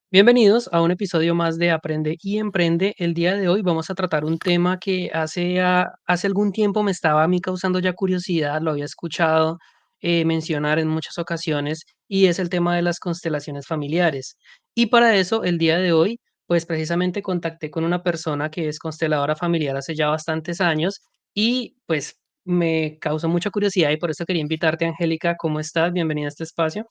Bienvenidos a un episodio más de Aprende y Emprende. El día de hoy vamos a tratar un tema que hace algún tiempo me estaba a mí causando ya curiosidad, lo había escuchado mencionar en muchas ocasiones y es el tema de las constelaciones familiares. Y para eso, el día de hoy, pues precisamente contacté con una persona que es consteladora familiar hace ya bastantes años y pues me causó mucha curiosidad y por eso quería invitarte, Angélica. ¿Cómo estás? Bienvenida a este espacio.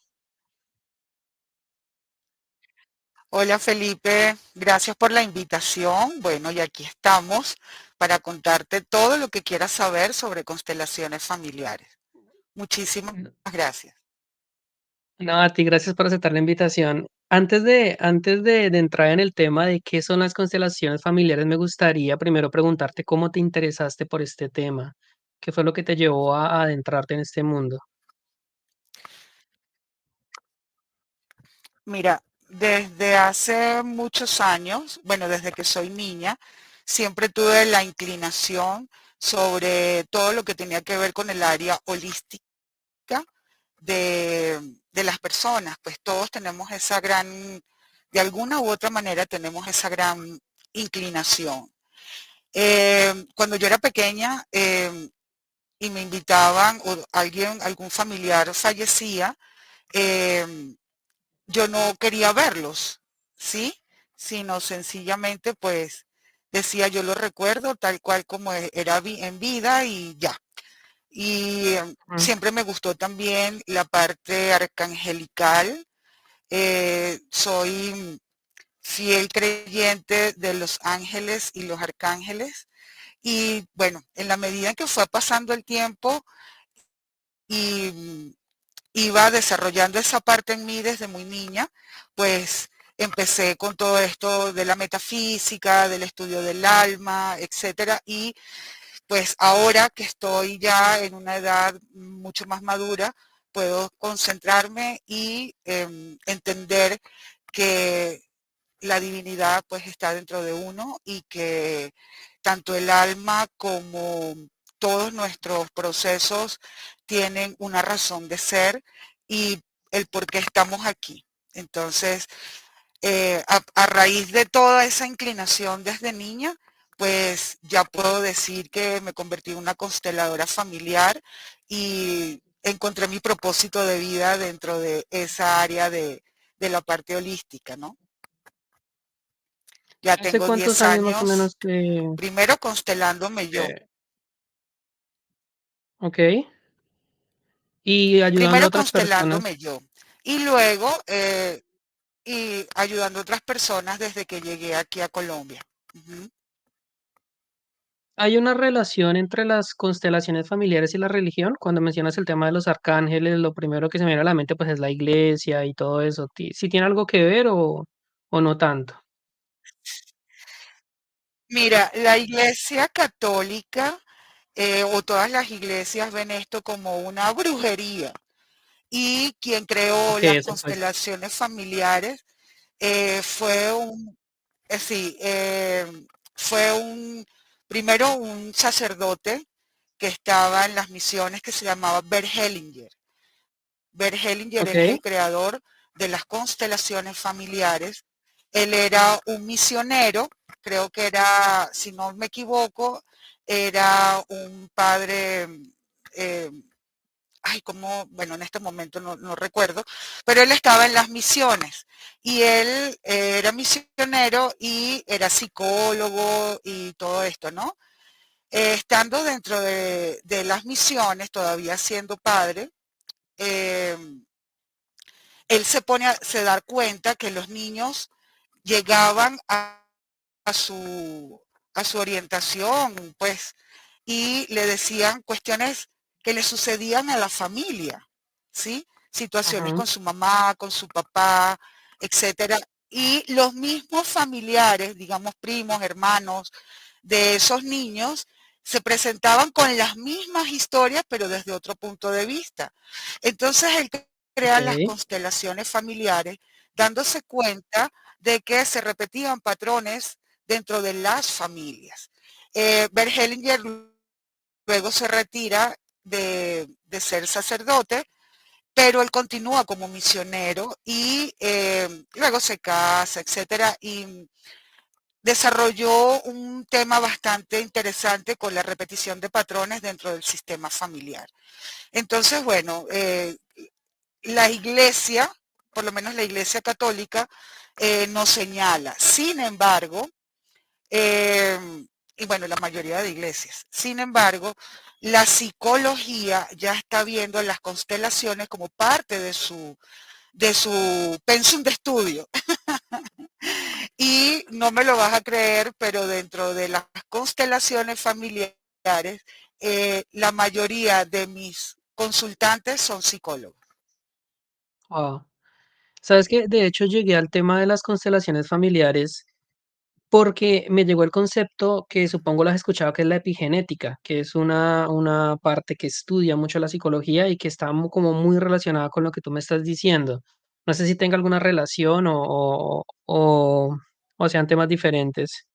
Hola Felipe, gracias por la invitación. Bueno, y aquí estamos para contarte todo lo que quieras saber sobre constelaciones familiares. Muchísimas gracias. No, a ti, gracias por aceptar la invitación. Antes de entrar en el tema de qué son las constelaciones familiares, me gustaría primero preguntarte cómo te interesaste por este tema. ¿Qué fue lo que te llevó a adentrarte en este mundo? Mira, desde hace muchos años, bueno, desde que soy niña, siempre tuve la inclinación sobre todo lo que tenía que ver con el área holística de las personas. Pues todos tenemos esa gran, de alguna u otra manera tenemos esa gran inclinación. Cuando yo era pequeña y me invitaban o alguien, algún familiar fallecía, eh, yo no quería verlos, ¿sí? Sino sencillamente pues decía yo lo recuerdo tal cual como era en vida y ya. Y Mm. siempre me gustó también la parte arcangelical. Soy fiel creyente de los ángeles y los arcángeles. Y bueno, en la medida en que fue pasando el tiempo y iba desarrollando esa parte en mí desde muy niña, pues empecé con todo esto de la metafísica, del estudio del alma, etcétera. Y pues ahora que estoy ya en una edad mucho más madura, puedo concentrarme y entender que la divinidad pues está dentro de uno y que tanto el alma como todos nuestros procesos tienen una razón de ser y el por qué estamos aquí. Entonces, a raíz de toda esa inclinación desde niña, pues ya puedo decir que me convertí en una consteladora familiar y encontré mi propósito de vida dentro de esa área de la parte holística, ¿no? Ya ¿Hace tengo cuántos 10 años más o menos años, primero constelándome yo. que- ok, y ayudando a Primero otras personas? constelándome yo. Y luego y ayudando a otras personas desde que llegué aquí a Colombia. Ujú. ¿Hay una relación entre las constelaciones familiares y la religión? Cuando mencionas el tema de los arcángeles, lo primero que se me viene a la mente pues es la iglesia y todo eso. ¿Sí tiene algo que ver o no tanto? Mira, la Iglesia Católica o todas las iglesias ven esto como una brujería. Y quien creó Ok, las eso pues. constelaciones familiares fue sí, fue primero un sacerdote que estaba en las misiones que se llamaba Bert Hellinger. Bert Hellinger Ok, es el creador de las constelaciones familiares. Él era un misionero, creo que era, si no me equivoco, era un padre, eh, ay, como, bueno, en este momento no recuerdo, pero él estaba en las misiones y él era misionero y era psicólogo y todo esto, ¿no? Estando dentro de las misiones, todavía siendo padre, eh, él se da cuenta que los niños llegaban a su, a su orientación, pues, y le decían cuestiones que le sucedían a la familia, ¿sí? Situaciones ajá, con su mamá, con su papá, etcétera. Y los mismos familiares, digamos primos, hermanos de esos niños, se presentaban con las mismas historias, pero desde otro punto de vista. Entonces él crea las ok. constelaciones familiares, dándose cuenta de que se repetían patrones dentro de las familias. Bert Hellinger luego se retira de ser sacerdote pero él continúa como misionero y luego se casa, etcétera, y desarrolló un tema bastante interesante con la repetición de patrones dentro del sistema familiar. Entonces, bueno, la iglesia, por lo menos la iglesia católica, nos señala. Sin embargo, eh, y bueno, la mayoría de iglesias, sin embargo, la psicología ya está viendo las constelaciones como parte de su pensum de estudio. Y no me lo vas a creer, pero dentro de las constelaciones familiares, la mayoría de mis consultantes son psicólogos. Wow. Sabes que de hecho llegué al tema de las constelaciones familiares porque me llegó el concepto que supongo lo has escuchado, que es la epigenética, que es una parte que estudia mucho la psicología y que está como muy relacionada con lo que tú me estás diciendo. No sé si tenga alguna relación o sean temas diferentes.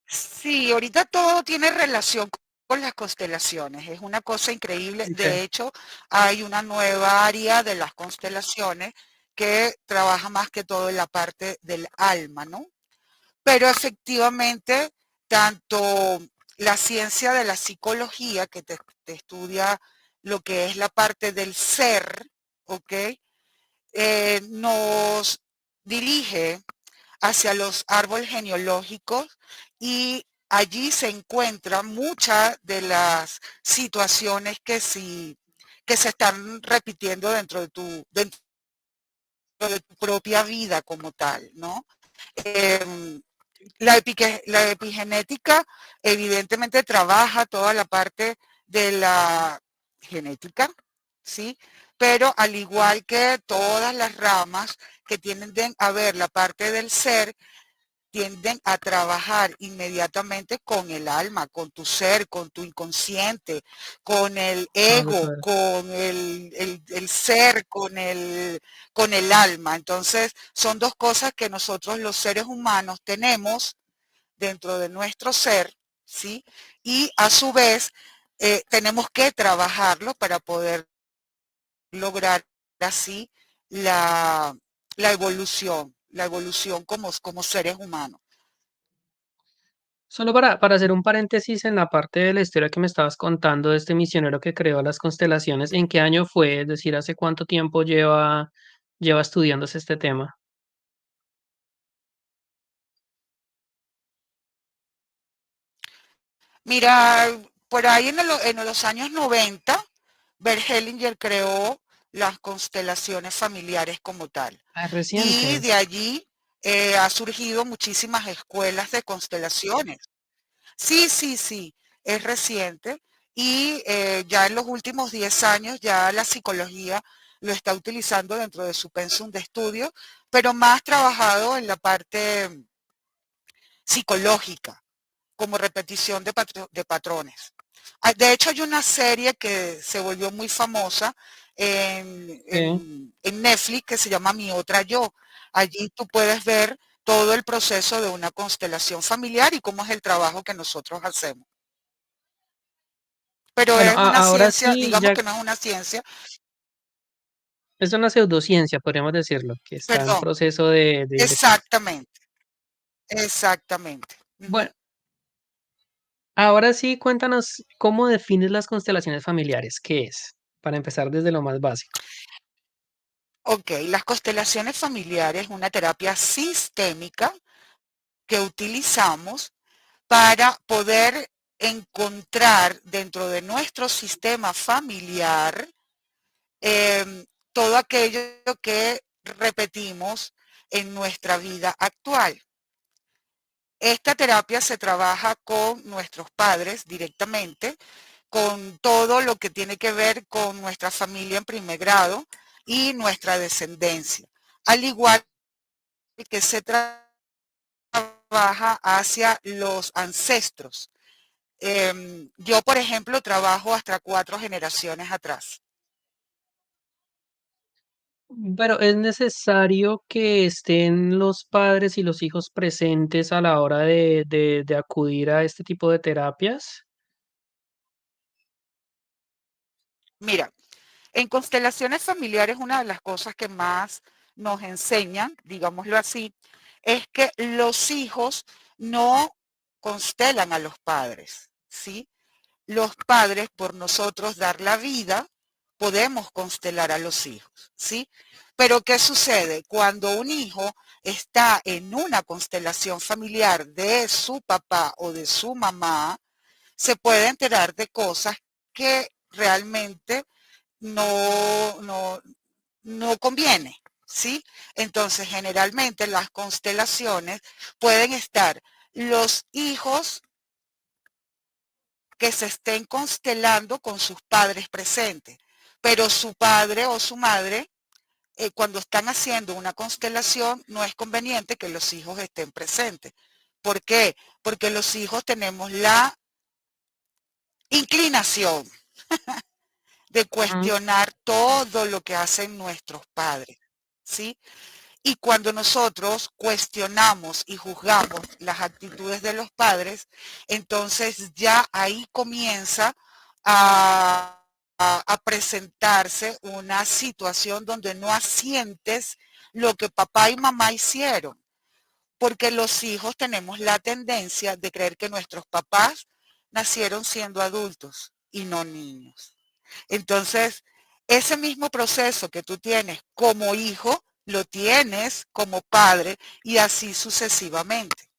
Sí, ahorita todo tiene relación con las constelaciones. Es una cosa increíble. Okay. De hecho, hay una nueva área de las constelaciones que trabaja más que todo en la parte del alma, ¿no? Pero efectivamente, tanto la ciencia de la psicología, que te estudia lo que es la parte del ser, ¿ok? Nos dirige hacia los árboles genealógicos y allí se encuentran muchas de las situaciones que se están repitiendo dentro de tu propia vida como tal, ¿no? Eh, la epigenética evidentemente trabaja toda la parte de la genética, ¿sí? Pero al igual que todas las ramas que tienden a ver la parte del ser, tienden a trabajar inmediatamente con el alma, con tu ser, con tu inconsciente, con el Claro, ego, claro. con el ser, con el alma. Entonces, son dos cosas que nosotros los seres humanos tenemos dentro de nuestro ser, ¿sí? Y a su vez, tenemos que trabajarlo para poder lograr así la, la evolución como seres humanos. Solo para hacer un paréntesis en la parte de la historia que me estabas contando de este misionero que creó las constelaciones, ¿en qué año fue? Es decir, ¿hace cuánto tiempo lleva estudiándose este tema? Mira, por ahí en los años 90, Bert Hellinger creó las constelaciones familiares como tal. Ah, es Y reciente. de allí ha surgido muchísimas escuelas de constelaciones. Sí, sí, sí, es reciente. Y ya en los últimos 10 años ya la psicología lo está utilizando dentro de su pensum de estudio, pero más trabajado en la parte psicológica como repetición de patrones. De hecho, hay una serie que se volvió muy famosa Sí. en Netflix que se llama Mi Otra Yo. Allí tú puedes ver todo el proceso de una constelación familiar y cómo es el trabajo que nosotros hacemos. Pero Bueno, es una ahora ciencia, sí, digamos ya que no es una ciencia, es una pseudociencia, podríamos decirlo, que está en perdón, proceso de exactamente, exactamente. bueno, Ujú. ahora sí, cuéntanos cómo defines las constelaciones familiares, ¿qué es? Para empezar desde lo más básico. Ok, las constelaciones familiares, una terapia sistémica que utilizamos para poder encontrar dentro de nuestro sistema familiar todo aquello que repetimos en nuestra vida actual. Esta terapia se trabaja con nuestros padres directamente, con todo lo que tiene que ver con nuestra familia en primer grado y nuestra descendencia, al igual que se trabaja hacia los ancestros. Yo, por ejemplo, trabajo hasta 4 generaciones atrás. Pero es necesario que estén los padres y los hijos presentes a la hora de acudir a este tipo de terapias. Mira, en constelaciones familiares una de las cosas que más nos enseñan, digámoslo así, es que los hijos no constelan a los padres, ¿sí? Los padres, por nosotros dar la vida, podemos constelar a los hijos, ¿sí? Pero ¿qué sucede? Cuando un hijo está en una constelación familiar de su papá o de su mamá, se puede enterar de cosas que realmente no conviene, ¿sí? Entonces, generalmente las constelaciones pueden estar los hijos que se estén constelando con sus padres presentes, pero su padre o su madre, cuando están haciendo una constelación, no es conveniente que los hijos estén presentes. ¿Por qué? Porque los hijos tenemos la inclinación de Ujú. cuestionar todo lo que hacen nuestros padres, ¿sí? Y cuando nosotros cuestionamos y juzgamos las actitudes de los padres, entonces ya ahí comienza a presentarse una situación donde no asientes lo que papá y mamá hicieron, porque los hijos tenemos la tendencia de creer que nuestros papás nacieron siendo adultos y no niños. Entonces, ese mismo proceso que tú tienes como hijo, lo tienes como padre y así sucesivamente.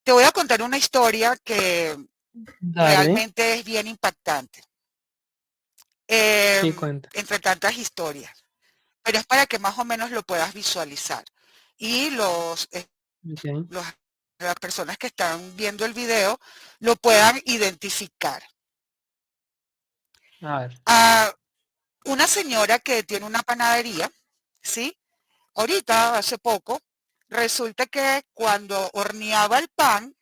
Te voy a contar una historia que Dale, realmente es bien impactante, sí, cuenta. entre tantas historias, pero es para que más o menos lo puedas visualizar. Y Ok, los las personas que están viendo el video lo puedan identificar. a ver, A una señora que tiene una panadería, ¿sí? Ahorita, hace poco, resulta que cuando horneaba el pan,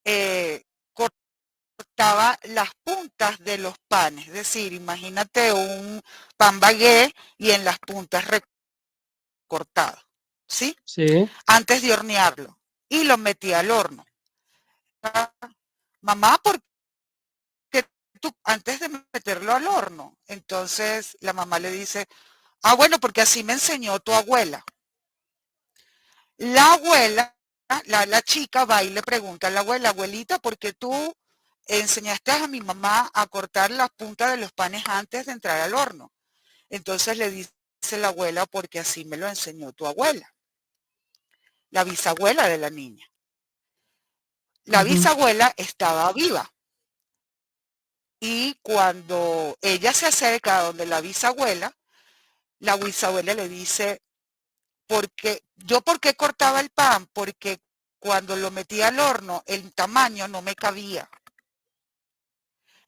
eh, cortaba las puntas de los panes. Es decir, imagínate un pan bagué y en las puntas recortado, ¿sí? sí, Antes de hornearlo. Y lo metía al horno. Ah, mamá, ¿por qué tú antes de meterlo al horno? Entonces la mamá le dice, ah, bueno, porque así me enseñó tu abuela. La abuela, la chica va y le pregunta a la abuela, abuelita, ¿por qué tú enseñaste a mi mamá a cortar las puntas de los panes antes de entrar al horno? Entonces le dice la abuela, porque así me lo enseñó tu abuela, la bisabuela de la niña. La ujú, bisabuela estaba viva y cuando ella se acerca a donde la bisabuela le dice, ¿por qué cortaba el pan? Porque cuando lo metía al horno, el tamaño no me cabía.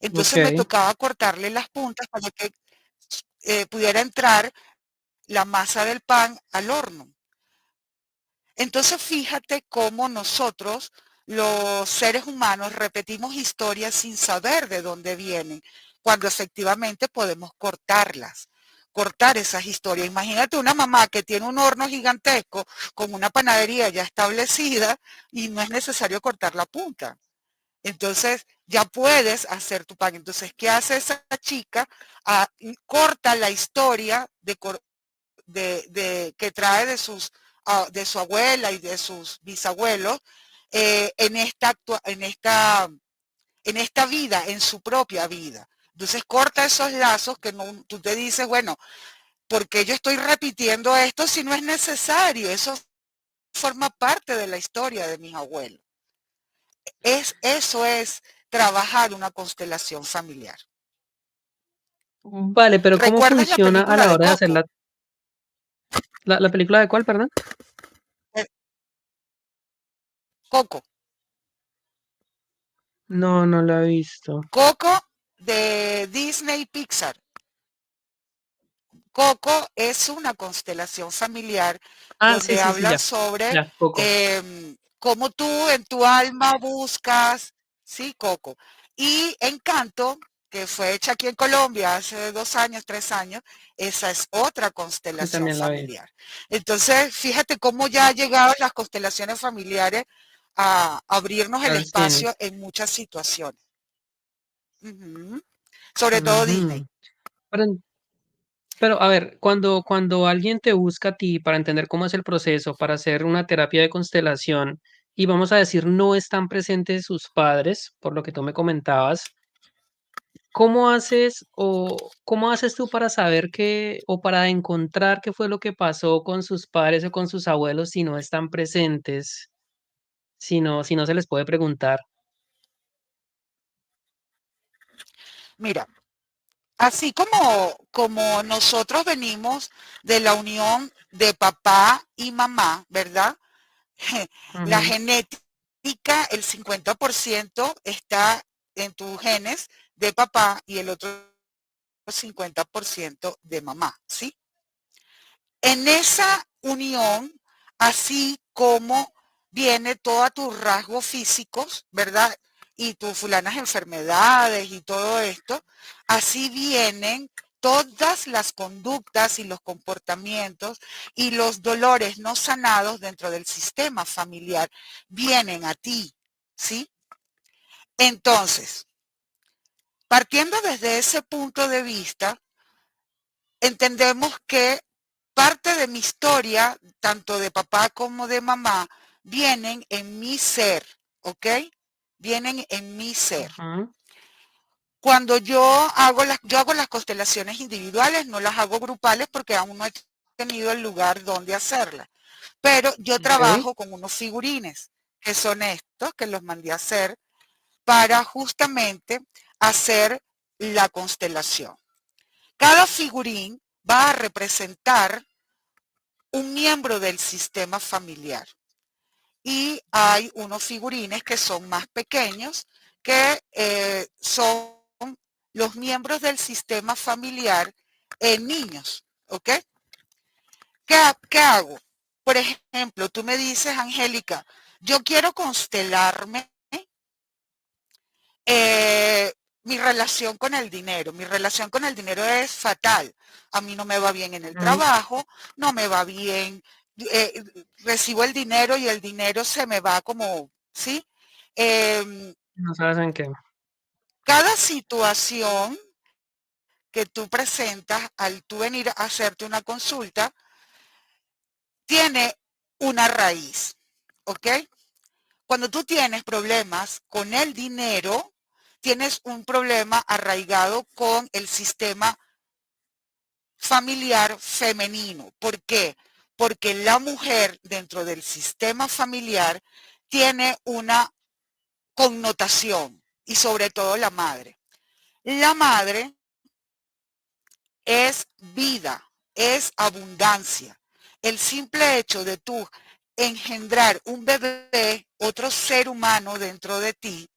ok, Entonces me tocaba cortarle las puntas para que pudiera entrar la masa del pan al horno. Entonces fíjate cómo nosotros, los seres humanos, repetimos historias sin saber de dónde vienen, cuando efectivamente podemos cortarlas, cortar esas historias. Imagínate una mamá que tiene un horno gigantesco con una panadería ya establecida y no es necesario cortar la punta. Entonces ya puedes hacer tu pan. Entonces, ¿qué hace esa chica? Corta la historia que trae de su abuela y de sus bisabuelos en esta vida, en su propia vida. Entonces corta esos lazos que no, tú te dices, bueno, ¿por qué yo estoy repitiendo esto si no es necesario? Eso forma parte de la historia de mis abuelos. Eso es trabajar una constelación familiar. vale, pero ¿cómo ¿Recuerdas la funciona a película la de hora de hacer Coco? la película de cuál, perdón? Eh, Coco. No, no la he visto. Coco de Disney Pixar. Coco es una constelación familiar Ah, sí, donde sí, sí, hablan ya, sobre ya, Coco. cómo tú en tu alma buscas, sí, Coco. Y Encanto, que fue hecha aquí en Colombia hace 2 años, 3 años, esa es otra Sí, constelación también la vi. familiar. Entonces, fíjate cómo ya han llegado las constelaciones familiares a abrirnos el Al cine. espacio en muchas situaciones. Ujú. sobre todo Disney. Ujú. Pero, pero, a ver, cuando alguien te busca a ti para entender cómo es el proceso, para hacer una terapia de constelación, y vamos a decir, no están presentes sus padres, por lo que tú me comentabas, ¿cómo haces o cómo haces tú para saber qué o para encontrar qué fue lo que pasó con sus padres o con sus abuelos si no están presentes, si no se les puede preguntar? Mira, así como nosotros venimos de la unión de papá y mamá, ¿verdad? La Ujú, genética, el 50% está en tus genes de papá y el otro 50% de mamá, ¿sí? En esa unión, así como viene todos tus rasgos físicos, ¿verdad? Y tus fulanas enfermedades y todo esto, así vienen todas las conductas y los comportamientos y los dolores no sanados dentro del sistema familiar vienen a ti, ¿sí? Entonces, partiendo desde ese punto de vista, entendemos que parte de mi historia, tanto de papá como de mamá, vienen en mi ser, ¿ok? Vienen en mi ser. ujú, Cuando yo hago las constelaciones individuales, no las hago grupales porque aún no he tenido el lugar donde hacerlas. Pero yo okey, trabajo con unos figurines, que son estos, que los mandé a hacer para justamente hacer la constelación. Cada figurín va a representar un miembro del sistema familiar. Y hay unos figurines que son más pequeños, que son los miembros del sistema familiar en niños. ¿Ok? ¿Qué hago? Por ejemplo, tú me dices, Angélica, yo quiero constelarme eh, mi relación con el dinero. Mi relación con el dinero es fatal. A mí no me va bien en el ujú, trabajo, no me va bien, eh, recibo el dinero y el dinero se me va como, ¿sí? Eh, no sabes en qué. cada situación que tú presentas al tú venir a hacerte una consulta tiene una raíz, ¿ok? Cuando tú tienes problemas con el dinero, tienes un problema arraigado con el sistema familiar femenino. ¿Por qué? Porque la mujer dentro del sistema familiar tiene una connotación y sobre todo la madre. La madre es vida, es abundancia. El simple hecho de tú engendrar un bebé, otro ser humano dentro de ti,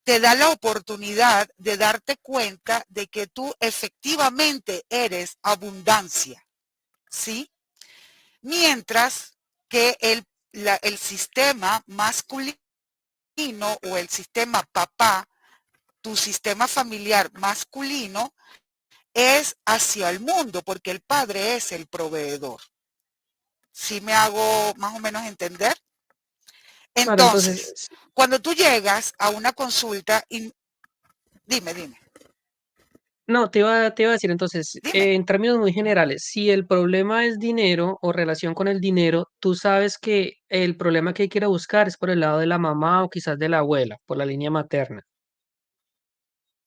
te da la oportunidad de darte cuenta de que tú efectivamente eres abundancia, ¿sí? Mientras que el sistema masculino o el sistema papá, tu sistema familiar masculino, es hacia el mundo, porque el padre es el proveedor. ¿Sí me hago más o menos entender? Claro, entonces, Entonces, cuando tú llegas a una consulta, y dime, no, te iba a decir entonces, dime. en términos muy generales, si el problema es dinero o relación con el dinero, tú sabes que el problema que hay que ir a buscar es por el lado de la mamá o quizás de la abuela, por la línea materna,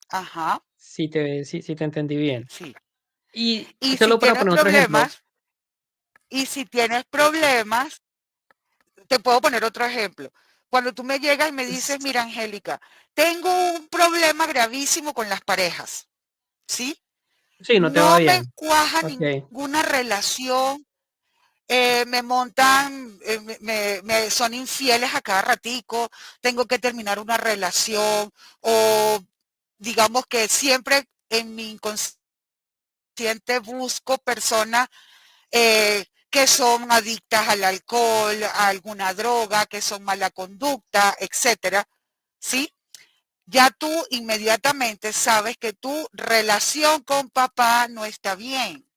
Ajá, si te entendí bien. sí. Y Y si solo para tienes poner otro ejemplo, problemas, y si tienes problemas, te puedo poner otro ejemplo. Cuando tú me llegas y me s- dices, mira, Angélica, tengo un problema gravísimo con las parejas, ¿sí? sí, no te va No me bien. cuaja Ok. ninguna relación, me montan, son infieles a cada ratico, tengo que terminar una relación o digamos que siempre en mi inconsciente busco personas que son adictas al alcohol, a alguna droga, que son mala conducta, etcétera, ¿sí? Ya tú inmediatamente sabes que tu relación con papá no está bien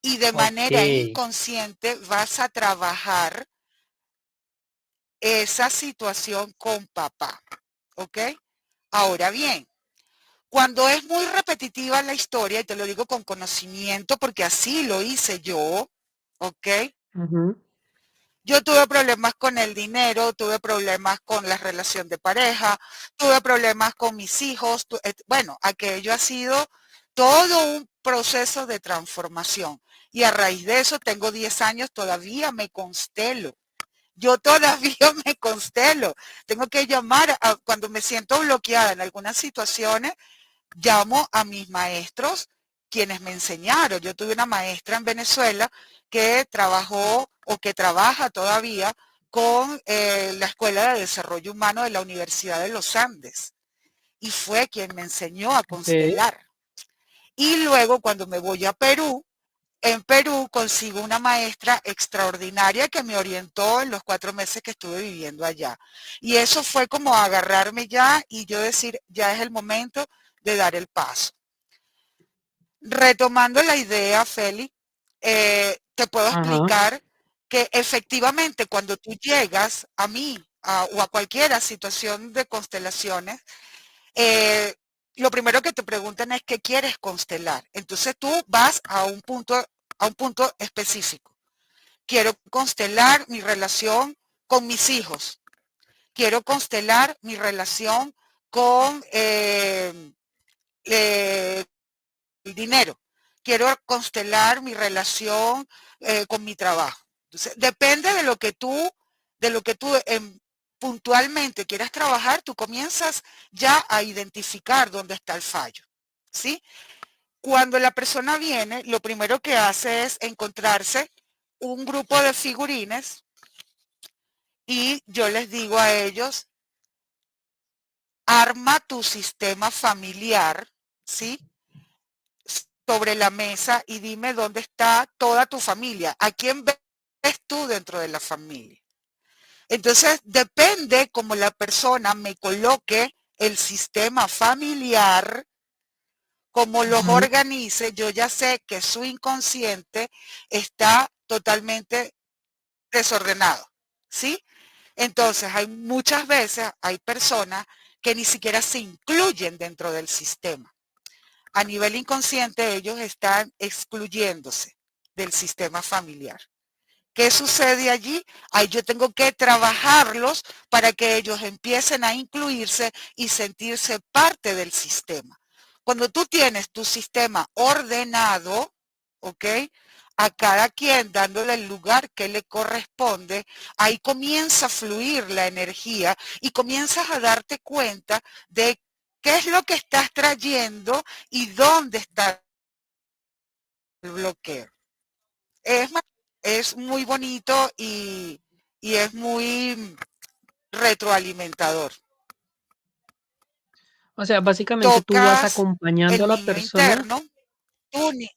y de Ok. manera inconsciente vas a trabajar esa situación con papá, ¿ok? Ahora bien, Cuando es muy repetitiva la historia, y te lo digo con conocimiento porque así lo hice yo, ¿ok? Ujú. Yo tuve problemas con el dinero, tuve problemas con la relación de pareja, tuve problemas con mis hijos. Bueno, aquello ha sido todo un proceso de transformación. Y a raíz de eso tengo 10 años, todavía me constelo. Yo todavía me constelo. Tengo que llamar cuando me siento bloqueada en algunas situaciones, llamo a mis maestros, quienes me enseñaron. Yo tuve una maestra en Venezuela que trabajó o que trabaja todavía con la Escuela de Desarrollo Humano de la Universidad de los Andes y fue quien me enseñó a Ok. constelar. Y luego cuando me voy a Perú, en Perú consigo una maestra extraordinaria que me orientó en los 4 meses que estuve viviendo allá. Y eso fue como agarrarme ya y yo decir, ya es el momento de dar el paso. Retomando la idea, Feli, te puedo Ajá. explicar que efectivamente cuando tú llegas a mí o a cualquier situación de constelaciones, eh, lo primero que te preguntan es qué quieres constelar. Entonces tú vas a un punto específico. Quiero constelar mi relación con mis hijos. Quiero constelar mi relación con eh, el dinero. Quiero constelar mi relación con mi trabajo. Entonces, depende de lo que tú puntualmente quieras trabajar, tú comienzas ya a identificar dónde está el fallo. ¿Sí? Cuando la persona viene, lo primero que hace es encontrarse un grupo de figurines y yo les digo a ellos, arma tu sistema familiar, ¿sí? Sobre la mesa y dime dónde está toda tu familia. ¿A quién ves tú dentro de la familia? Entonces, depende cómo la persona me coloque el sistema familiar, como los Ujú. organice, yo ya sé que su inconsciente está totalmente desordenado, ¿sí? Entonces, hay muchas veces, hay personas que ni siquiera se incluyen dentro del sistema. A nivel inconsciente ellos están excluyéndose del sistema familiar. ¿Qué sucede allí? Ahí yo tengo que trabajarlos para que ellos empiecen a incluirse y sentirse parte del sistema. Cuando tú tienes tu sistema ordenado, ¿ok? A cada quien dándole el lugar que le corresponde, ahí comienza a fluir la energía y comienzas a darte cuenta de qué es lo que estás trayendo y dónde está el bloqueo. Es, es muy bonito y es muy retroalimentador. O sea, básicamente tú vas Tocas acompañando a el la niño persona. interno, tú ni,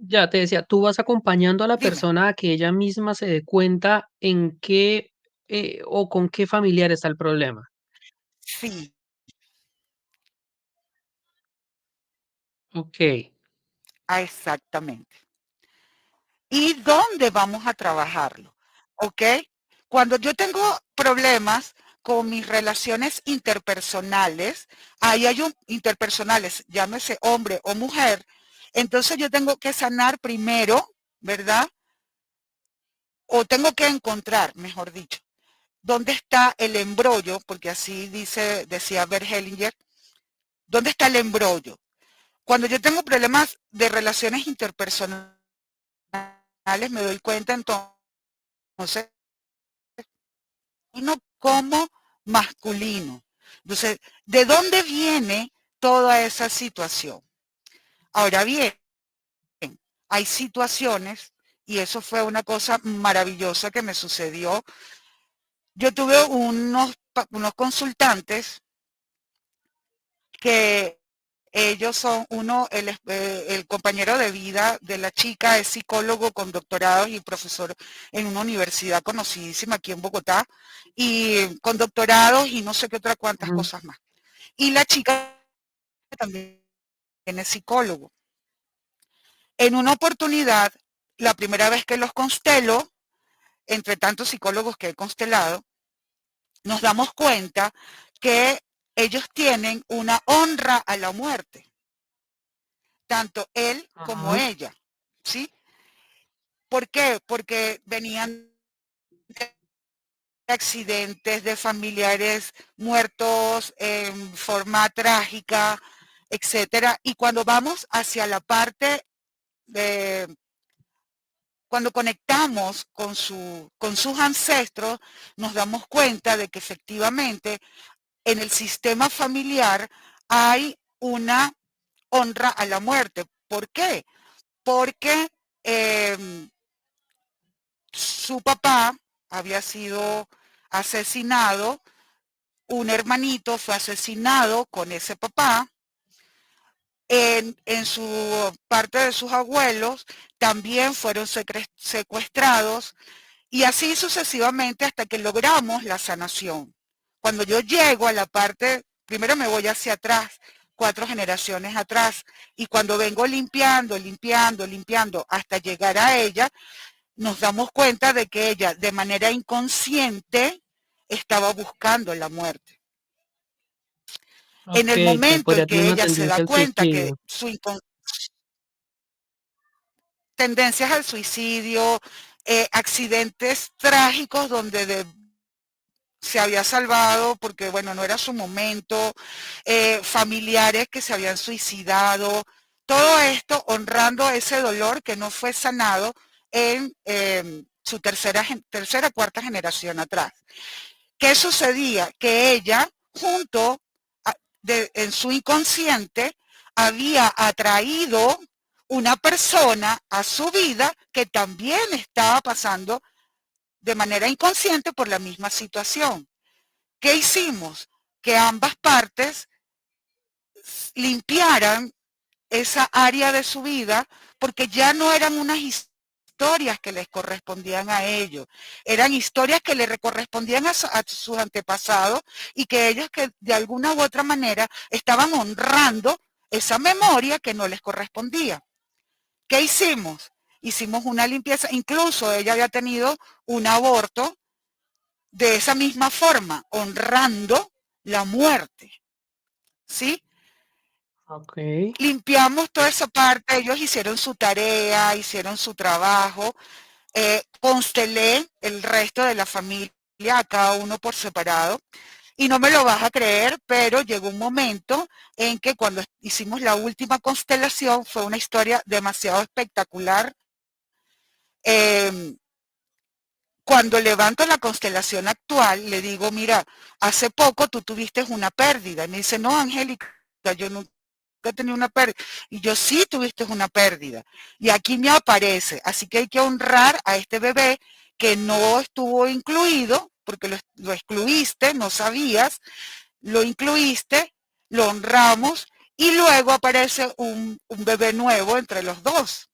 Ya te decía, tú vas acompañando a la dime, persona a que ella misma se dé cuenta en qué o con qué familiar está el problema. sí, Ok. exactamente. ¿Y dónde vamos a trabajarlo? ¿Ok? Cuando yo tengo problemas con mis relaciones interpersonales, ahí hay un interpersonales, llámese hombre o mujer, entonces yo tengo que sanar primero, ¿verdad? O tengo que encontrar, mejor dicho, dónde está el embrollo, porque así decía Bert Hellinger, dónde está el embrollo. Cuando yo tengo problemas de relaciones interpersonales, me doy cuenta entonces no como masculino. Entonces, ¿de dónde viene toda esa situación? Ahora bien, hay situaciones, y eso fue una cosa maravillosa que me sucedió. Yo tuve unos consultantes que ellos son el compañero de vida de la chica es psicólogo con doctorados y profesor en una universidad conocidísima aquí en Bogotá y con doctorados y no sé qué otra cuantas Ujú. cosas más. Y la chica también es psicólogo. En una oportunidad, la primera vez que los constelo, entre tantos psicólogos que he constelado, nos damos cuenta que ellos tienen una honra a la muerte, tanto él como Ajá. ella, ¿sí? ¿Por qué? Porque venían de accidentes, de familiares muertos en forma trágica, etcétera. Y cuando vamos hacia la parte de, cuando conectamos con sus ancestros, nos damos cuenta de que efectivamente en el sistema familiar hay una honra a la muerte. ¿Por qué? Porque su papá había sido asesinado, un hermanito fue asesinado con ese papá, en su parte de sus abuelos también fueron secuestrados y así sucesivamente hasta que logramos la sanación. Cuando yo llego a la parte, primero me voy hacia atrás, 4 generaciones atrás, y cuando vengo limpiando, limpiando, limpiando hasta llegar a ella, nos damos cuenta de que ella de manera inconsciente estaba buscando la muerte. En Ok, el que momento en podría tener que una ella se da tendencia al cuenta que suicidio. su tendencias al suicidio, accidentes trágicos donde se había salvado porque, bueno, no era su momento, familiares que se habían suicidado, todo esto honrando ese dolor que no fue sanado en su tercera, cuarta generación atrás. ¿Qué sucedía? Que ella, junto en su inconsciente, había atraído una persona a su vida que también estaba pasando de manera inconsciente por la misma situación. ¿Qué hicimos? Que ambas partes limpiaran esa área de su vida porque ya no eran unas historias que les correspondían a ellos, eran historias que le correspondían a sus antepasados y que ellos que de alguna u otra manera estaban honrando esa memoria que no les correspondía. ¿Qué hicimos? Hicimos una limpieza, incluso ella había tenido un aborto de esa misma forma, honrando la muerte, ¿sí? Ok. Limpiamos toda esa parte, ellos hicieron su tarea, hicieron su trabajo, constelé el resto de la familia, a cada uno por separado, y no me lo vas a creer, pero llegó un momento en que cuando hicimos la última constelación fue una historia demasiado espectacular. Eh, Cuando levanto la constelación actual, le digo, mira, hace poco tú tuviste una pérdida. Y me dice, no, Angélica, yo nunca he tenido una pérdida. Y yo sí tuviste una pérdida. Y aquí me aparece. Así que hay que honrar a este bebé que no estuvo incluido, porque lo excluiste, no sabías, lo incluiste, lo honramos y luego aparece un bebé nuevo entre los dos.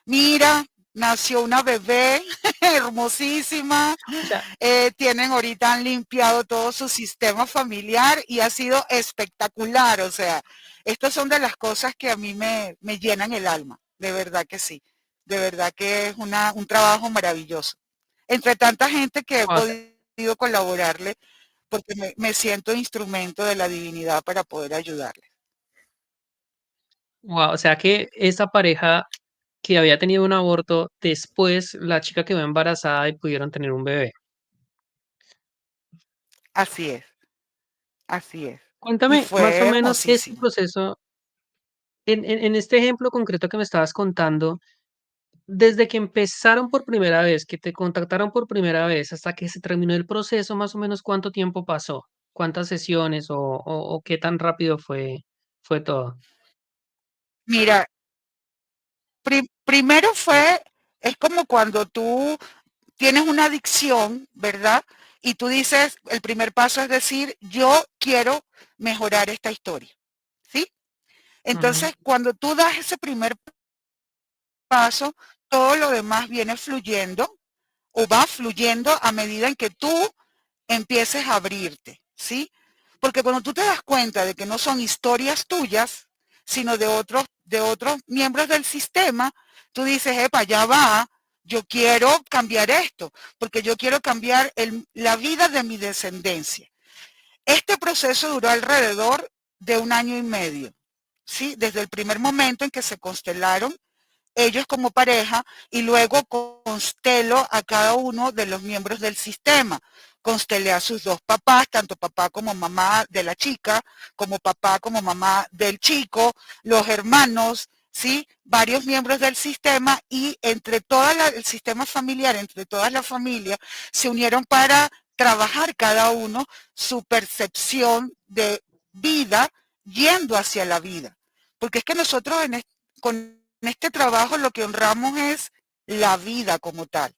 Mira, nació una bebé hermosísima, O sea, tienen ahorita, han limpiado todo su sistema familiar y ha sido espectacular. O sea, estas son de las cosas que a mí me llenan el alma, de verdad que sí, de verdad que es un trabajo maravilloso. Entre tanta gente que he o sea, podido colaborarle, porque me siento instrumento de la divinidad para poder ayudarle. o sea que esa pareja que había tenido un aborto, después la chica quedó embarazada y pudieron tener un bebé. Así es, así es. Y Cuéntame más o fue menos este hermosísimo. proceso, en este ejemplo concreto que me estabas contando, desde que empezaron por primera vez, que te contactaron por primera vez, hasta que se terminó el proceso, más o menos cuánto tiempo pasó, cuántas sesiones o qué tan rápido fue todo. Mira, primero es como cuando tú tienes una adicción, ¿verdad? Y tú dices, el primer paso es decir, yo quiero mejorar esta historia, ¿sí? Ujú. Entonces, cuando tú das ese primer paso, todo lo demás viene fluyendo o va fluyendo a medida en que tú empieces a abrirte, ¿sí? Porque cuando tú te das cuenta de que no son historias tuyas, sino de otros miembros del sistema, tú dices, epa, ya va, yo quiero cambiar esto, porque yo quiero cambiar la vida de mi descendencia. Este proceso duró alrededor de 1 año y medio, ¿sí? Desde el primer momento en que se constelaron ellos como pareja y luego constelo a cada uno de los miembros del sistema. Constelé a sus dos papás, tanto papá como mamá de la chica, como papá como mamá del chico, los hermanos, ¿sí? Varios miembros del sistema y entre todo el sistema familiar, entre todas las familias, se unieron para trabajar cada uno su percepción de vida yendo hacia la vida. Porque es que nosotros con este trabajo lo que honramos es la vida como tal.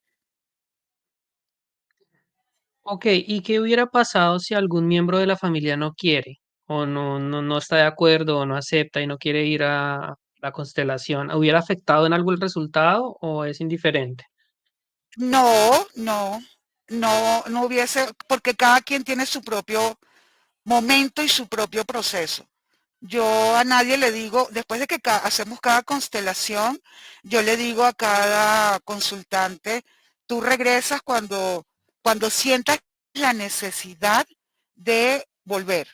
Ok, ¿y qué hubiera pasado si algún miembro de la familia no quiere o no está de acuerdo o no acepta y no quiere ir a la constelación? ¿Hubiera afectado en algo el resultado o es indiferente? No, no, no hubiese, porque cada quien tiene su propio momento y su propio proceso. Yo a nadie le digo, después de que hacemos cada constelación, yo le digo a cada consultante, tú regresas cuando sientas la necesidad de volver.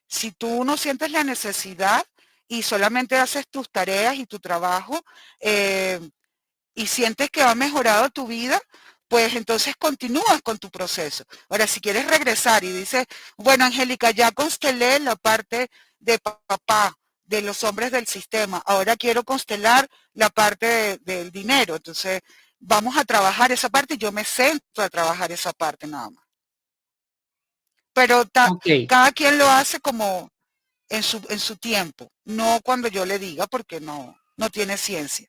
Si tú no sientes la necesidad y solamente haces tus tareas y tu trabajo eh, y sientes que ha mejorado tu vida, pues entonces continúas con tu proceso. Ahora, si quieres regresar y dices, bueno, Angélica, ya constelé la parte de papá, de los hombres del sistema, ahora quiero constelar la parte del dinero, entonces vamos a trabajar esa parte y yo me centro a trabajar esa parte nada más. Pero Ok, cada quien lo hace como en su tiempo, no cuando yo le diga porque no tiene ciencia.